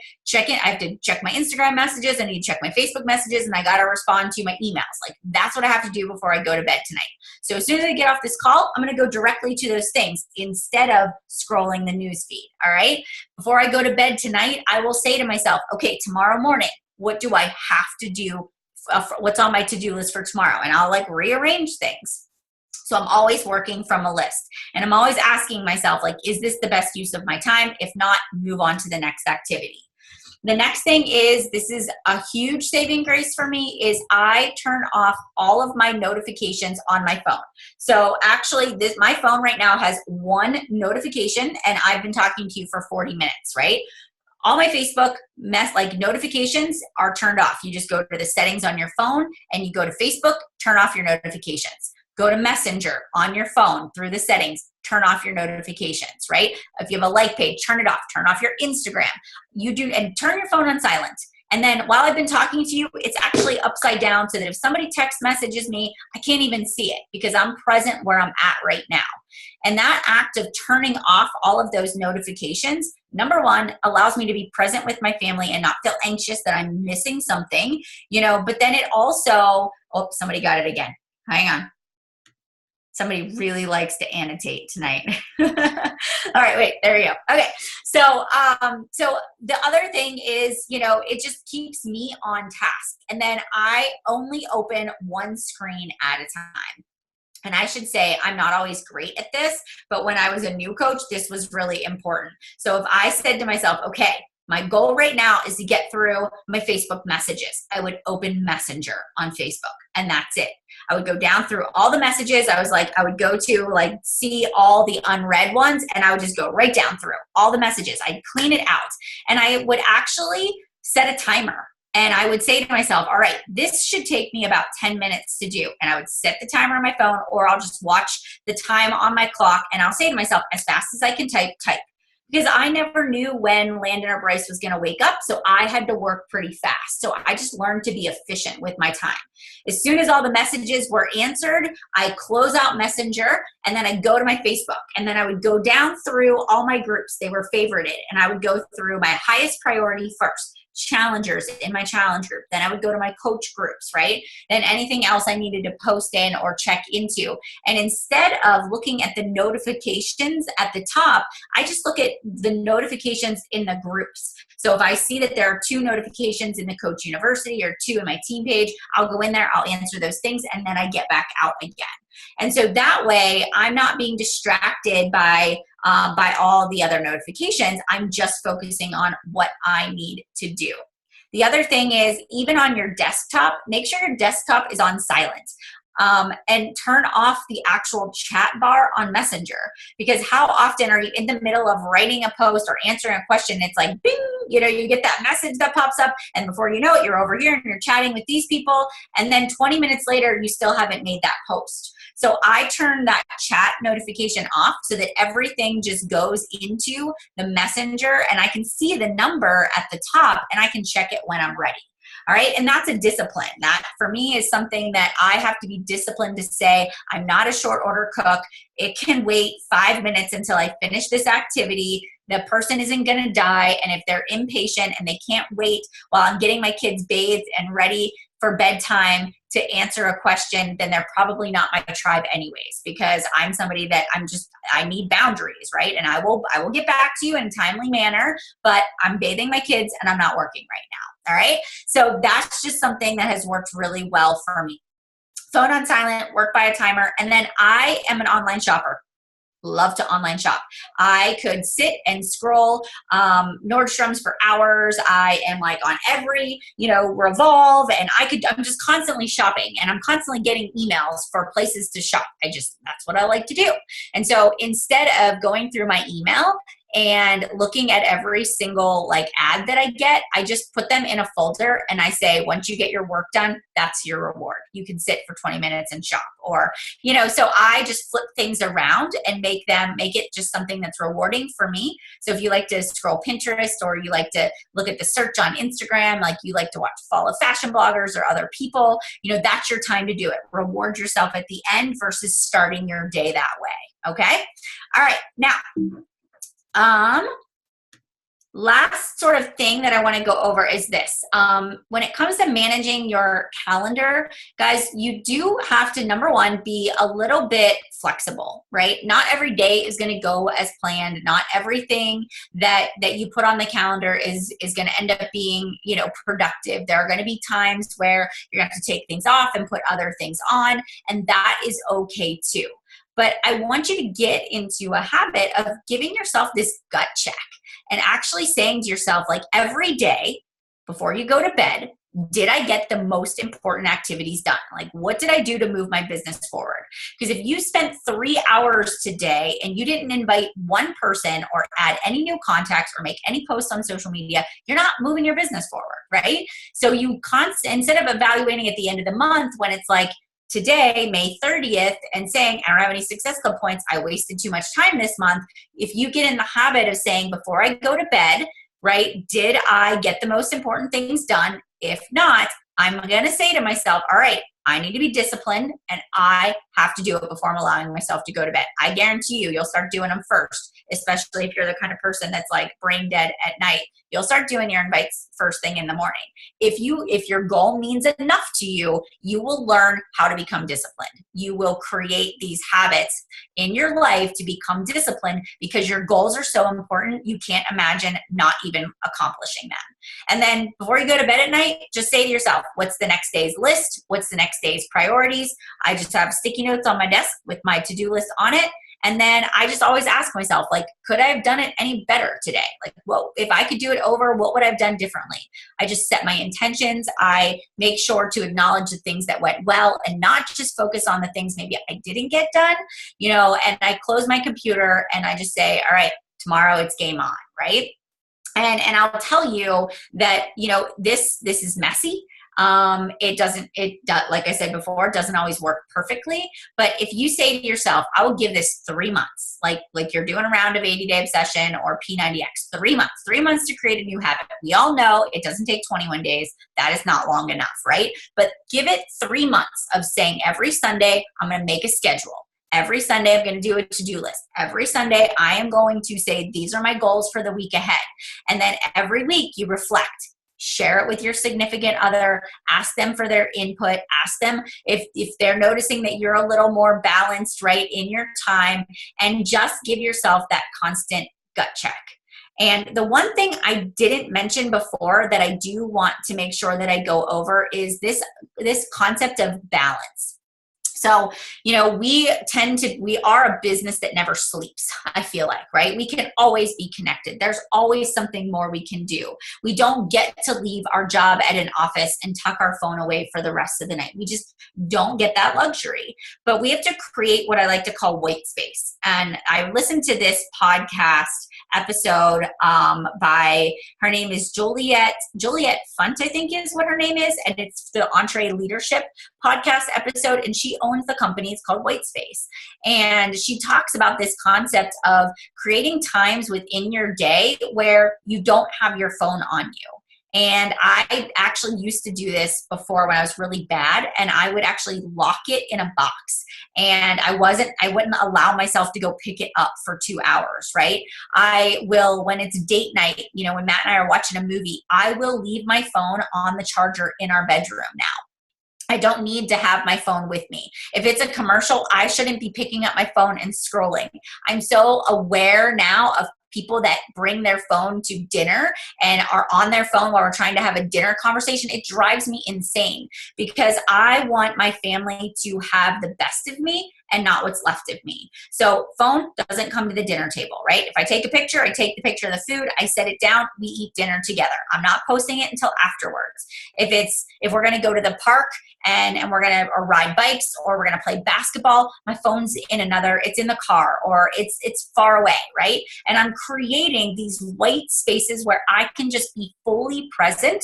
have to check my Instagram messages, I need to check my Facebook messages, and I got to respond to my emails. Like, that's what I have to do before I go to bed tonight. So as soon as I get off this call, I'm going to go directly to those things instead of scrolling the news feed. All right. Before I go to bed tonight, I will say to myself, okay, tomorrow morning, what do I have to do? What's on my to-do list for tomorrow? And I'll rearrange things. So I'm always working from a list, and I'm always asking myself, is this the best use of my time? If not, move on to the next activity. The next thing is, this is a huge saving grace for me, is I turn off all of my notifications on my phone. So actually my phone right now has one notification, and I've been talking to you for 40 minutes, right? All my Facebook notifications are turned off. You just go to the settings on your phone and you go to Facebook, turn off your notifications. Go to Messenger on your phone through the settings, turn off your notifications, right? If you have a like page, turn it off. Turn off your Instagram. And turn your phone on silent. And then while I've been talking to you, it's actually upside down so that if somebody text messages me, I can't even see it because I'm present where I'm at right now. And that act of turning off all of those notifications, number one, allows me to be present with my family and not feel anxious that I'm missing something, but then it also, somebody got it again. Hang on. Somebody really likes to annotate tonight. All right, wait, there you go. Okay, so the other thing is, it just keeps me on task. And then I only open one screen at a time. And I should say, I'm not always great at this, but when I was a new coach, this was really important. So if I said to myself, okay, my goal right now is to get through my Facebook messages, I would open Messenger on Facebook, and that's it. I would go down through all the messages. I would go to see all the unread ones, and I would just go right down through all the messages. I'd clean it out, and I would actually set a timer. And I would say to myself, all right, this should take me about 10 minutes to do. And I would set the timer on my phone, or I'll just watch the time on my clock, and I'll say to myself, as fast as I can type. Because I never knew when Landon or Bryce was going to wake up, so I had to work pretty fast. So I just learned to be efficient with my time. As soon as all the messages were answered, I close out Messenger, and then I go to my Facebook, and then I would go down through all my groups. They were favorited, and I would go through my highest priority first. challengers in my challenge group. Then I would go to my coach groups, right? Then anything else I needed to post in or check into. And instead of looking at the notifications at the top, I just look at the notifications in the groups. So if I see that there are 2 notifications in the Coach University or 2 in my team page, I'll go in there, I'll answer those things, and then I get back out again. And so that way, I'm not being distracted by all the other notifications. I'm just focusing on what I need to do. The other thing is, even on your desktop, make sure your desktop is on silent. And turn off the actual chat bar on Messenger, because how often are you in the middle of writing a post or answering a question? It's like, bing, you get that message that pops up, and before you know it, you're over here and you're chatting with these people, and then 20 minutes later, you still haven't made that post. So I turn that chat notification off so that everything just goes into the Messenger, and I can see the number at the top, and I can check it when I'm ready. All right. And that's a discipline. That for me is something that I have to be disciplined to say, I'm not a short order cook. It can wait 5 minutes until I finish this activity. The person isn't going to die. And if they're impatient and they can't wait while I'm getting my kids bathed and ready for bedtime to answer a question, then they're probably not my tribe anyways, because I'm somebody that I need boundaries, right? And I will get back to you in a timely manner, but I'm bathing my kids and I'm not working right now. All right. So that's just something that has worked really well for me. Phone on silent, work by a timer. And then I am an online shopper. Love to online shop. I could sit and scroll Nordstrom's for hours. I am like on every, Revolve, and I'm just constantly shopping, and I'm constantly getting emails for places to shop. That's what I like to do. And so instead of going through my email and looking at every single ad that I get, I just put them in a folder, and I say, once you get your work done, that's your reward. You can sit for 20 minutes and shop, or, so I just flip things around and make it just something that's rewarding for me. So if you like to scroll Pinterest, or you like to look at the search on Instagram, like you like to follow fashion bloggers or other people, that's your time to do it. Reward yourself at the end versus starting your day that way. Okay. All right. Now, last sort of thing that I want to go over is this. When it comes to managing your calendar, guys, you do have to, number one, be a little bit flexible, right? Not every day is going to go as planned. Not everything that you put on the calendar is going to end up being, productive. There are going to be times where you're going to have to take things off and put other things on, and that is okay too. But I want you to get into a habit of giving yourself this gut check and actually saying to yourself, every day before you go to bed, did I get the most important activities done? What did I do to move my business forward? Because if you spent 3 hours today and you didn't invite one person or add any new contacts or make any posts on social media, you're not moving your business forward, right? So instead of evaluating at the end of the month when it's today, May 30th, and saying, I don't have any Success Club points, I wasted too much time this month. If you get in the habit of saying, before I go to bed, right, did I get the most important things done? If not, I'm going to say to myself, all right, I need to be disciplined, and I have to do it before I'm allowing myself to go to bed. I guarantee you'll start doing them first, especially if you're the kind of person that's brain dead at night. You'll start doing your invites first thing in the morning. If your goal means enough to you, you will learn how to become disciplined. You will create these habits in your life to become disciplined, because your goals are so important, you can't imagine not even accomplishing them. And then before you go to bed at night, just say to yourself, what's the next day's list? What's the next day's priorities? I just have sticky notes on my desk with my to-do list on it. And then I just always ask myself, could I have done it any better today? Well, if I could do it over, what would I have done differently? I just set my intentions. I make sure to acknowledge the things that went well and not just focus on the things maybe I didn't get done, and I close my computer and I just say, all right, tomorrow it's game on, right? And I'll tell you that, this is messy. Like I said before, it doesn't always work perfectly. But if you say to yourself, I will give this 3 months, like you're doing a round of 80-day obsession or P90X, 3 months to create a new habit. We all know it doesn't take 21 days. That is not long enough, right? But give it 3 months of saying, every Sunday, I'm going to make a schedule. Every Sunday, I'm going to do a to-do list. Every Sunday, I am going to say, these are my goals for the week ahead. And then every week you reflect. share it with your significant other, ask them for their input, ask them if they're noticing that you're a little more balanced, right, in your time, and just give yourself that constant gut check. And the one thing I didn't mention before that I do want to make sure that I go over is this concept of balance. So, we are a business that never sleeps, I feel like, right? We can always be connected. There's always something more we can do. We don't get to leave our job at an office and tuck our phone away for the rest of the night. We just don't get that luxury. But we have to create what I like to call white space. And I listened to this podcast episode by, her name is Juliet Funt, I think is what her name is. And it's the Entree Leadership podcast episode. And she owns the company. It's called White Space. And she talks about this concept of creating times within your day where you don't have your phone on you. And I actually used to do this before when I was really bad, and I would actually lock it in a box. And I wouldn't allow myself to go pick it up for 2 hours, right? I will, when it's date night, when Matt and I are watching a movie, I will leave my phone on the charger in our bedroom now. I don't need to have my phone with me. If it's a commercial, I shouldn't be picking up my phone and scrolling. I'm so aware now of people that bring their phone to dinner and are on their phone while we're trying to have a dinner conversation. It drives me insane because I want my family to have the best of me and not what's left of me. So phone doesn't come to the dinner table, right? If I take a picture, I take the picture of the food, I set it down, we eat dinner together. I'm not posting it until afterwards. If we're gonna go to the park and we're gonna ride bikes or we're gonna play basketball, my phone's it's in the car or it's far away, right? And I'm creating these white spaces where I can just be fully present.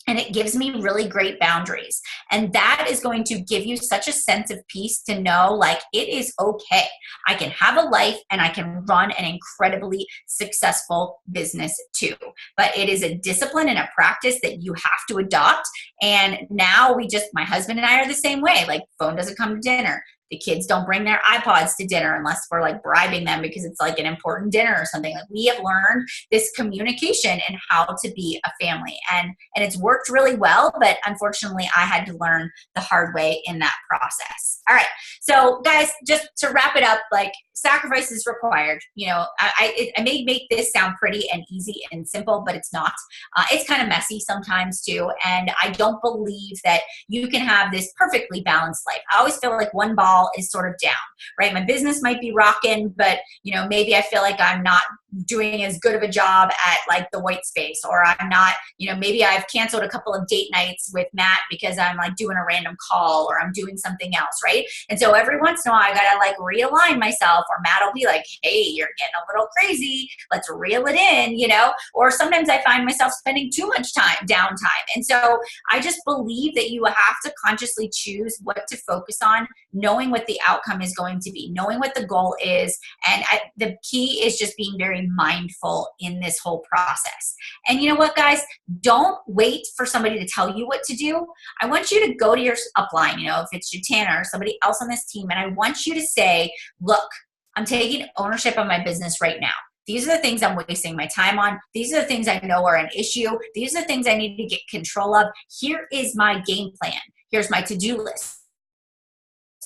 And it gives me really great boundaries. And that is going to give you such a sense of peace to know, like, it is okay. I can have a life and I can run an incredibly successful business too. But it is a discipline and a practice that you have to adopt. And now my husband and I are the same way. Like, phone doesn't come to dinner. The kids don't bring their iPods to dinner unless we're like bribing them because it's like an important dinner or something. Like, we have learned this communication and how to be a family. And it's worked really well, but unfortunately I had to learn the hard way in that process. All right. So guys, just to wrap it up, like, sacrifice is required. I may make this sound pretty and easy and simple, but it's not. It's kind of messy sometimes too. And I don't believe that you can have this perfectly balanced life. I always feel like one ball is sort of down, right? My business might be rocking, but maybe I feel like I'm not doing as good of a job at like the white space, or I'm not, maybe I've canceled a couple of date nights with Matt because I'm like doing a random call or I'm doing something else, right? And so every once in a while I gotta like realign myself, or Matt will be like, hey, you're getting a little crazy, let's reel it in, or sometimes I find myself spending too much downtime. And so I just believe that you have to consciously choose what to focus on, knowing what the outcome is going to be, knowing what the goal is. And the key is just being very mindful in this whole process. And you know what, guys? Don't wait for somebody to tell you what to do. I want you to go to your upline, if it's Jatana or somebody else on this team, and I want you to say, look, I'm taking ownership of my business right now. These are the things I'm wasting my time on. These are the things I know are an issue. These are the things I need to get control of. Here is my game plan. Here's my to-do list.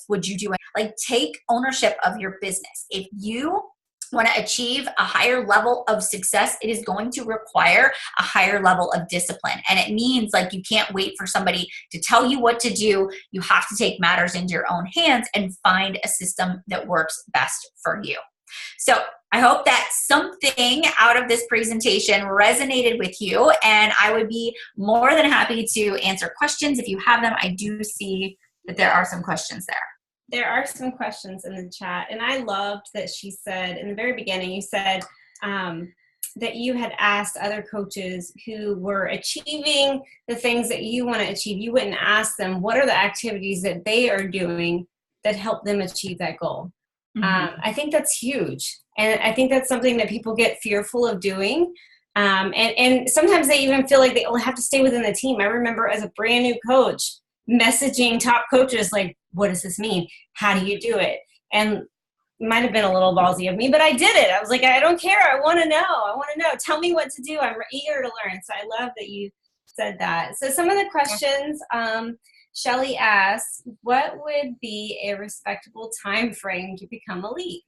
Would you do it? Like, take ownership of your business. If you want to achieve a higher level of success, it is going to require a higher level of discipline. And it means like you can't wait for somebody to tell you what to do. You have to take matters into your own hands and find a system that works best for you. So I hope that something out of this presentation resonated with you, and I would be more than happy to answer questions if you have them. I do see that there are some questions there. There are some questions in the chat, and I loved that she said in the very beginning, you said that you had asked other coaches who were achieving the things that you want to achieve. You wouldn't ask them what are the activities that they are doing that help them achieve that goal. Mm-hmm. I think that's huge, and I think that's something that people get fearful of doing. And sometimes they even feel like they have to stay within the team. I remember as a brand new coach messaging top coaches like, what does this mean? How do you do it? And it might have been a little ballsy of me, but I did it. I was like, I don't care. I want to know. Tell me what to do. I'm eager to learn. So I love that you said that. So some of the questions, Shelly asks, what would be a respectable time frame to become elite?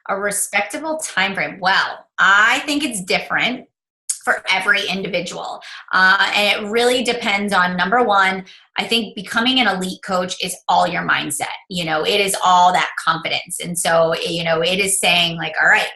A respectable time frame. Well, I think it's different for every individual. And it really depends on, number one, I think becoming an elite coach is all your mindset. It is all that confidence. And so, it is saying like, all right,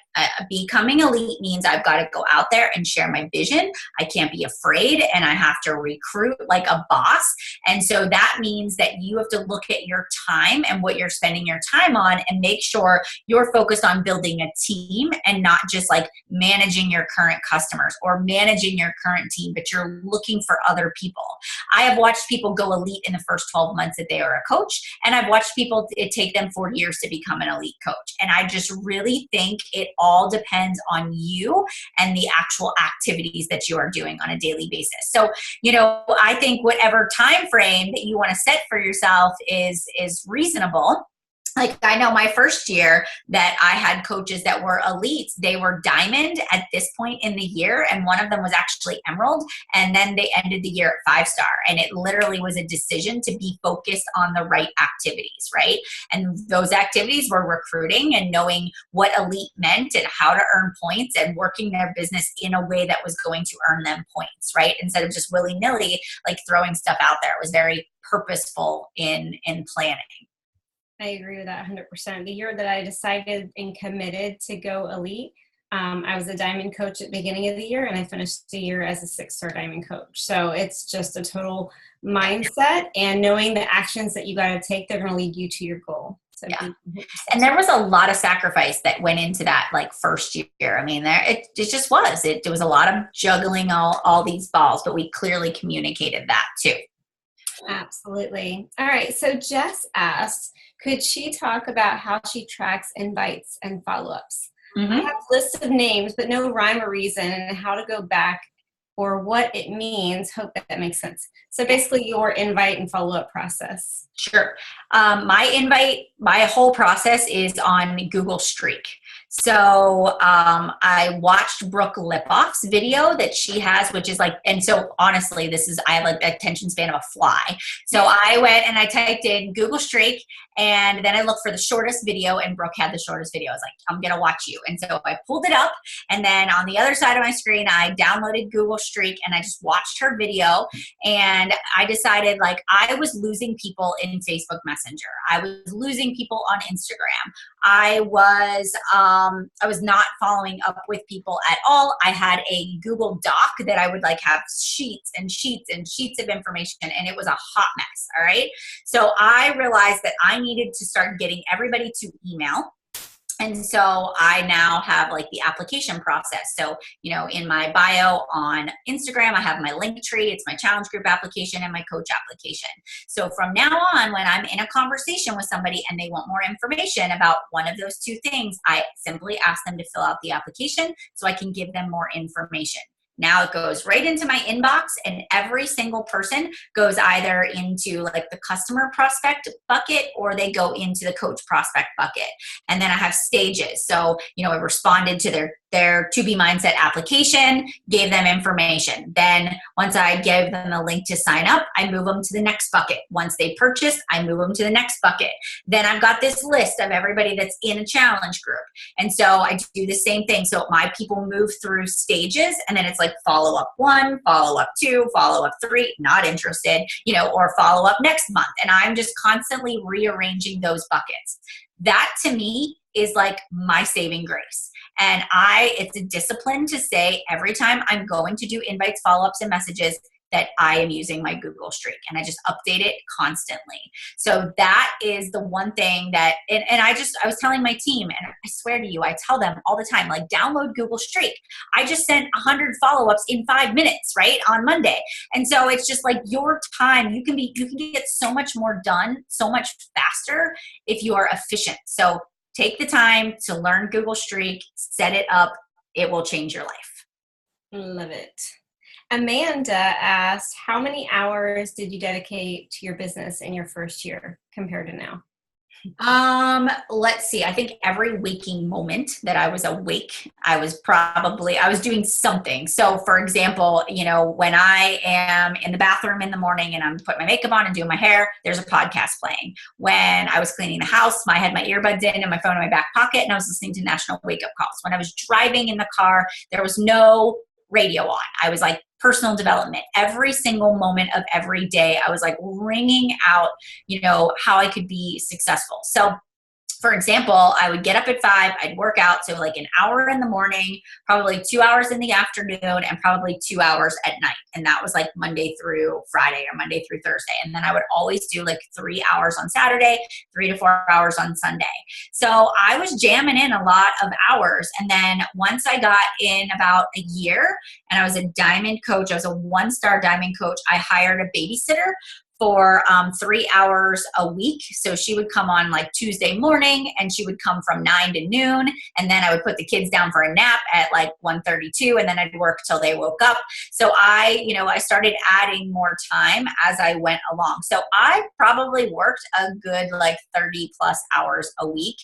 becoming elite means I've got to go out there and share my vision. I can't be afraid, and I have to recruit like a boss. And so that means that you have to look at your time and what you're spending your time on and make sure you're focused on building a team and not just like managing your current customers or managing your current team, but you're looking for other people. I have watched people go elite in the first 12 months that they are a coach, and I've watched people, it take them 4 years to become an elite coach. And I just really think it all depends on you and the actual activities that you are doing on a daily basis. So, I think whatever time frame that you want to set for yourself is reasonable. Like, I know my first year that I had coaches that were elites, they were diamond at this point in the year, and one of them was actually emerald, and then they ended the year at 5-star. And it literally was a decision to be focused on the right activities, right? And those activities were recruiting and knowing what elite meant and how to earn points and working their business in a way that was going to earn them points, right? Instead of just willy-nilly, like throwing stuff out there. It was very purposeful in planning. I agree with that 100%. The year that I decided and committed to go elite, I was a diamond coach at the beginning of the year, and I finished the year as a 6-star diamond coach. So it's just a total mindset and knowing the actions that you got to take, they're going to lead you to your goal. So yeah. And there was a lot of sacrifice that went into that like first year. I mean, it just was. It was a lot of juggling all these balls, but we clearly communicated that too. Absolutely. All right. So Jess asked, could she talk about how she tracks invites and follow-ups? Mm-hmm. I have lists of names, but no rhyme or reason and how to go back or what it means. Hope that makes sense. So basically your invite and follow-up process. Sure. My whole process is on Google Streak. So I watched Brooke Lipoff's video that she has, which is like, and so honestly, I have like the attention span of a fly. So I went and I typed in Google Streak, and then I looked for the shortest video, and Brooke had the shortest video. I was like, I'm going to watch you. And so I pulled it up, and then on the other side of my screen, I downloaded Google Streak, and I just watched her video, and I decided like I was losing people in Facebook Messenger. I was losing people on Instagram. I was not following up with people at all. I had a Google Doc that I would like have sheets and sheets and sheets of information, and it was a hot mess. All right. So I realized that I needed to start getting everybody to email. And so I now have like the application process. So, in my bio on Instagram, I have my link tree. It's my challenge group application and my coach application. So from now on, when I'm in a conversation with somebody and they want more information about one of those two things, I simply ask them to fill out the application so I can give them more information. Now it goes right into my inbox, and every single person goes either into like the customer prospect bucket or they go into the coach prospect bucket. And then I have stages. So, I responded to their To Be Mindset application, gave them information. Then once I gave them a link to sign up, I move them to the next bucket. Once they purchase, I move them to the next bucket. Then I've got this list of everybody that's in a challenge group. And so I do the same thing. So my people move through stages, and then it's like follow up 1, follow up 2, follow up 3, not interested, or follow up next month. And I'm just constantly rearranging those buckets. That to me is like my saving grace. And it's a discipline to say every time I'm going to do invites, follow-ups, and messages that I am using my Google Streak, and I just update it constantly. So that is the one thing that, and I was telling my team, and I swear to you, I tell them all the time, like, download Google Streak. I just sent 100 follow-ups in 5 minutes, right, on Monday. And so it's just like your time, you can get so much more done so much faster if you are efficient. So take the time to learn Google Streak, set it up. It will change your life. Love it. Amanda asked, how many hours did you dedicate to your business in your first year compared to now? Let's see. I think every waking moment that I was awake, I was doing something. So for example, when I am in the bathroom in the morning and I'm putting my makeup on and doing my hair, there's a podcast playing. When I was cleaning the house, I had my earbuds in and my phone in my back pocket and I was listening to national wake up calls. When I was driving in the car, there was no radio on. I was like personal development. Every single moment of every day, I was like ringing out, how I could be successful. So for example, I would get up at 5, I'd work out. So like an hour in the morning, probably 2 hours in the afternoon, and probably 2 hours at night. And that was like Monday through Friday or Monday through Thursday. And then I would always do like 3 hours on Saturday, 3 to 4 hours on Sunday. So I was jamming in a lot of hours. And then once I got in about a year and I was a diamond coach, I was a 1-star diamond coach, I hired a babysitter for 3 hours a week. So she would come on like Tuesday morning and she would come from 9 to noon. And then I would put the kids down for a nap at like 1:32 and then I'd work till they woke up. So I started adding more time as I went along. So I probably worked a good like 30 plus hours a week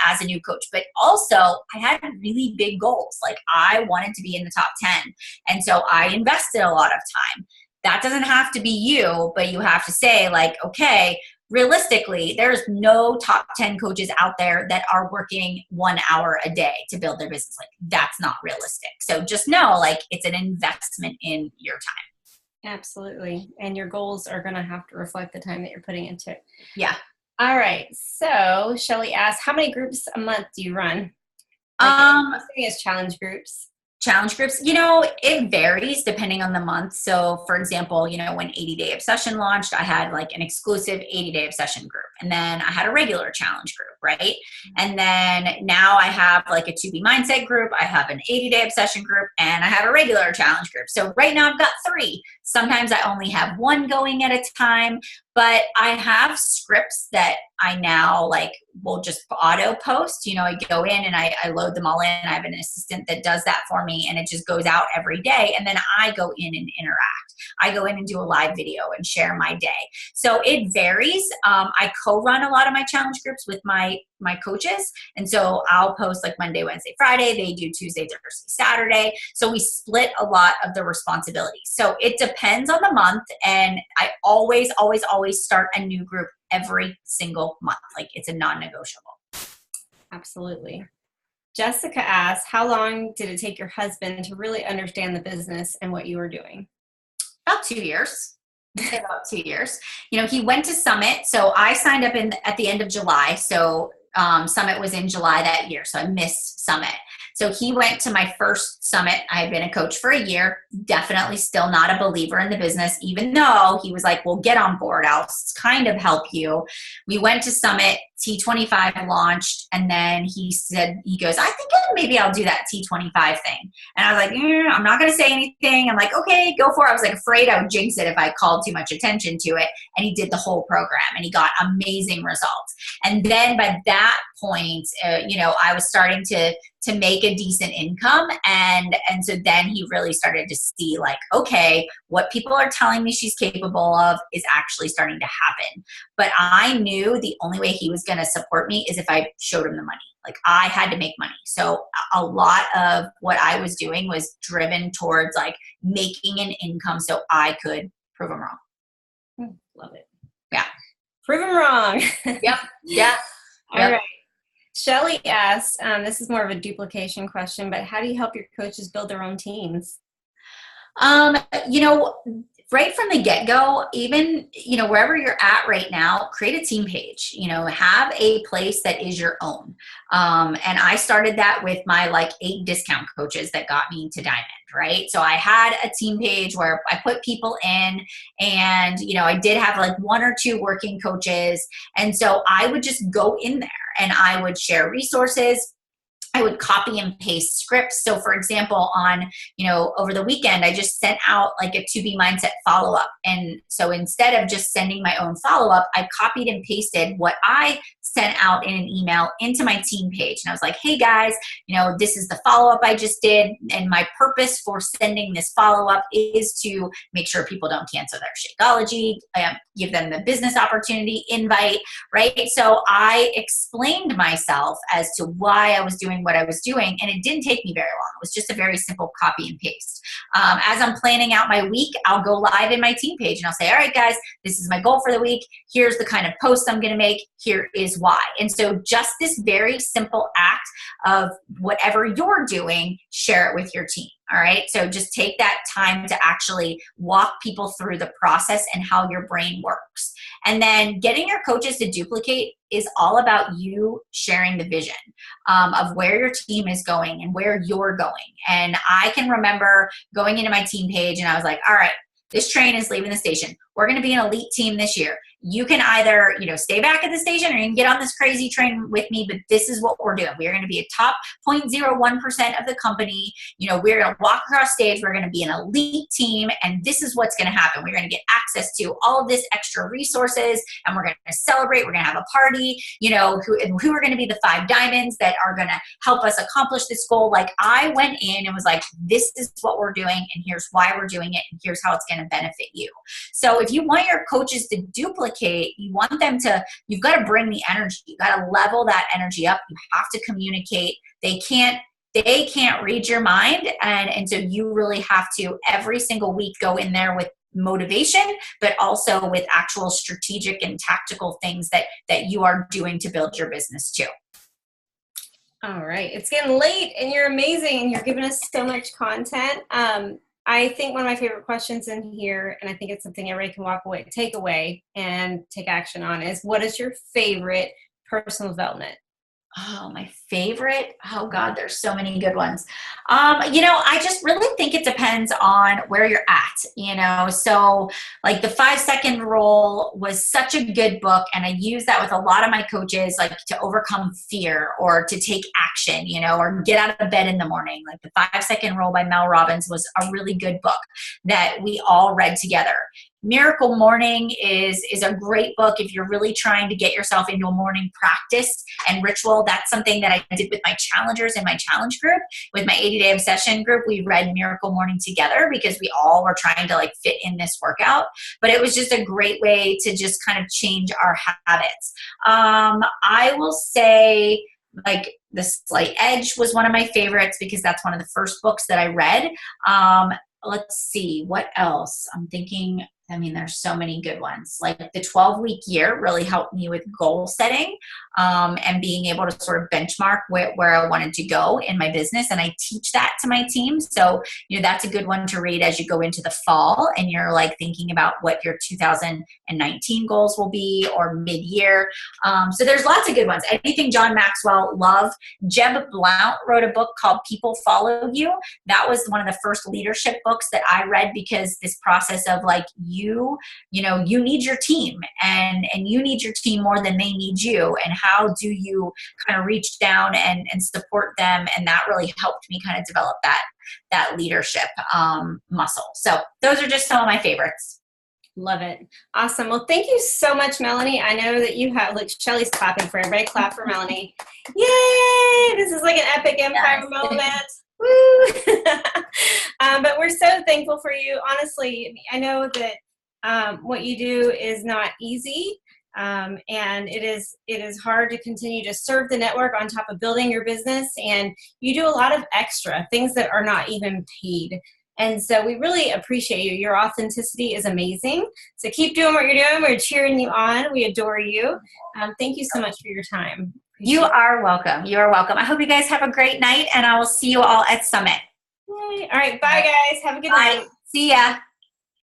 as a new coach. But also I had really big goals. Like I wanted to be in the top 10. And so I invested a lot of time. That doesn't have to be you, but you have to say like, okay, realistically, there's no top 10 coaches out there that are working 1 hour a day to build their business. Like that's not realistic. So just know like it's an investment in your time. Absolutely. And your goals are going to have to reflect the time that you're putting into it. Yeah. All right. So Shelly asked, how many groups a month do you run? As challenge groups. Challenge groups, it varies depending on the month. So for example, when 80 Day Obsession launched, I had like an exclusive 80 Day Obsession group. And then I had a regular challenge group, right? And then now I have like a 2B mindset group. I have an 80 Day Obsession group and I have a regular challenge group. So right now I've got 3. Sometimes I only have 1 going at a time, but I have scripts that I now like will just auto post. I go in and I load them all in. I have an assistant that does that for me and it just goes out every day. And then I go in and interact. I go in and do a live video and share my day. So it varies. I co-run a lot of my challenge groups with my coaches. And so I'll post like Monday, Wednesday, Friday. They do Tuesday, Thursday, Saturday. So we split a lot of the responsibilities. So it depends on the month. And I always start a new group every single month. Like it's a non-negotiable. Absolutely. Jessica asked, how long did it take your husband to really understand the business and what you were doing? About 2 years. About 2 years. He went to Summit. So I signed up at the end of July. So Summit was in July that year. So I missed Summit. So he went to my first Summit. I had been a coach for a year, definitely still not a believer in the business, even though he was like, well, get on board. I'll kind of help you. We went to Summit. T25 launched, and then he goes, I think maybe I'll do that T25 thing. And I was like, I'm not going to say anything. I'm like, okay, go for it. I was like afraid I would jinx it if I called too much attention to it. And he did the whole program and he got amazing results. And then by that point, I was starting to make a decent income. And so then he really started to see like, okay, what people are telling me she's capable of is actually starting to happen. But I knew the only way he was going to support me is if I showed him the money. Like I had to make money. So a lot of what I was doing was driven towards like making an income so I could prove him wrong. Love it. Yeah. Prove him wrong. Yep. Yeah. All right. Shelly asks, this is more of a duplication question, but how do you help your coaches build their own teams? Right from the get-go, even, wherever you're at right now, create a team page, have a place that is your own. And I started that with my like 8 discount coaches that got me to Diamond, right? So I had a team page where I put people in and, I did have like 1 or 2 working coaches. And so I would just go in there and I would share resources. I would copy and paste scripts. So for example, over the weekend, I just sent out like a 2B mindset follow-up. And so instead of just sending my own follow-up, I copied and pasted what I sent out in an email into my team page. And I was like, hey guys, this is the follow-up I just did. And my purpose for sending this follow-up is to make sure people don't cancel their Shakeology, give them the business opportunity invite, right? So I explained myself as to why I was doing what I was doing. And it didn't take me very long. It was just a very simple copy and paste. As I'm planning out my week, I'll go live in my team page and I'll say, all right, guys, this is my goal for the week. Here's the kind of post I'm going to make. Here is why. And so just this very simple act of whatever you're doing, share it with your team. All right. So just take that time to actually walk people through the process and how your brain works. And then getting your coaches to duplicate is all about you sharing the vision of where your team is going and where you're going. And I can remember going into my team page and I was like, all right, this train is leaving the station. We're going to be an elite team this year. You can either, stay back at the station or you can get on this crazy train with me, but this is what we're doing. We're going to be a top 0.01% of the company. We're going to walk across stage. We're going to be an elite team, and this is what's going to happen. We're going to get access to all of this extra resources, and we're going to celebrate. We're going to have a party, who are going to be the 5 diamonds that are going to help us accomplish this goal. Like, I went in and was like, this is what we're doing, and here's why we're doing it, and here's how it's going to benefit you. So if you want your coaches to duplicate, you want them to, you've got to bring the energy. You got to level that energy up. You have to communicate. They can't read your mind. And so you really have to every single week go in there with motivation, but also with actual strategic and tactical things that you are doing to build your business too. All right. It's getting late and you're amazing and you're giving us so much content. I think one of my favorite questions in here, and I think it's something everybody can take away and take action on, is what is your favorite personal development? Oh, my favorite. Oh God, there's so many good ones. I just really think it depends on where you're at, so like the 5-second rule was such a good book. And I use that with a lot of my coaches, like to overcome fear or to take action, or get out of bed in the morning. Like the 5-second rule by Mel Robbins was a really good book that we all read together. Miracle Morning is a great book if you're really trying to get yourself into a morning practice and ritual. That's something that I did with my challengers in my challenge group. With my 80-day obsession group, we read Miracle Morning together because we all were trying to fit in this workout. But it was just a great way to just kind of change our habits. I will say, like, The Slight Edge was one of my favorites because that's one of the first books that I read. Let's see, what else? I'm thinking, there's so many good ones. Like the 12-week year really helped me with goal setting and being able to sort of benchmark where I wanted to go in my business. And I teach that to my team. So, that's a good one to read as you go into the fall and you're thinking about what your 2019 goals will be or mid-year. So there's lots of good ones. Anything John Maxwell, love. Jeb Blount wrote a book called People Follow You. That was one of the first leadership books that I read because this process of you need your team and you need your team more than they need you. And how do you kind of reach down and support them? And that really helped me kind of develop that leadership muscle. So those are just some of my favorites. Love it. Awesome. Well, thank you so much, Melanie. I know that you have, Shelly's clapping for everybody. Clap for Melanie. Yay! This is like an epic empire moment. Woo! But we're so thankful for you. Honestly, I know that what you do is not easy. And it is hard to continue to serve the network on top of building your business. And you do a lot of extra things that are not even paid. And so we really appreciate you. Your authenticity is amazing. So keep doing what you're doing. We're cheering you on. We adore you. Thank you so much for your time. You are welcome. You are welcome. I hope you guys have a great night, and I will see you all at Summit. Yay. All right. Bye, guys. Have a good night. See ya.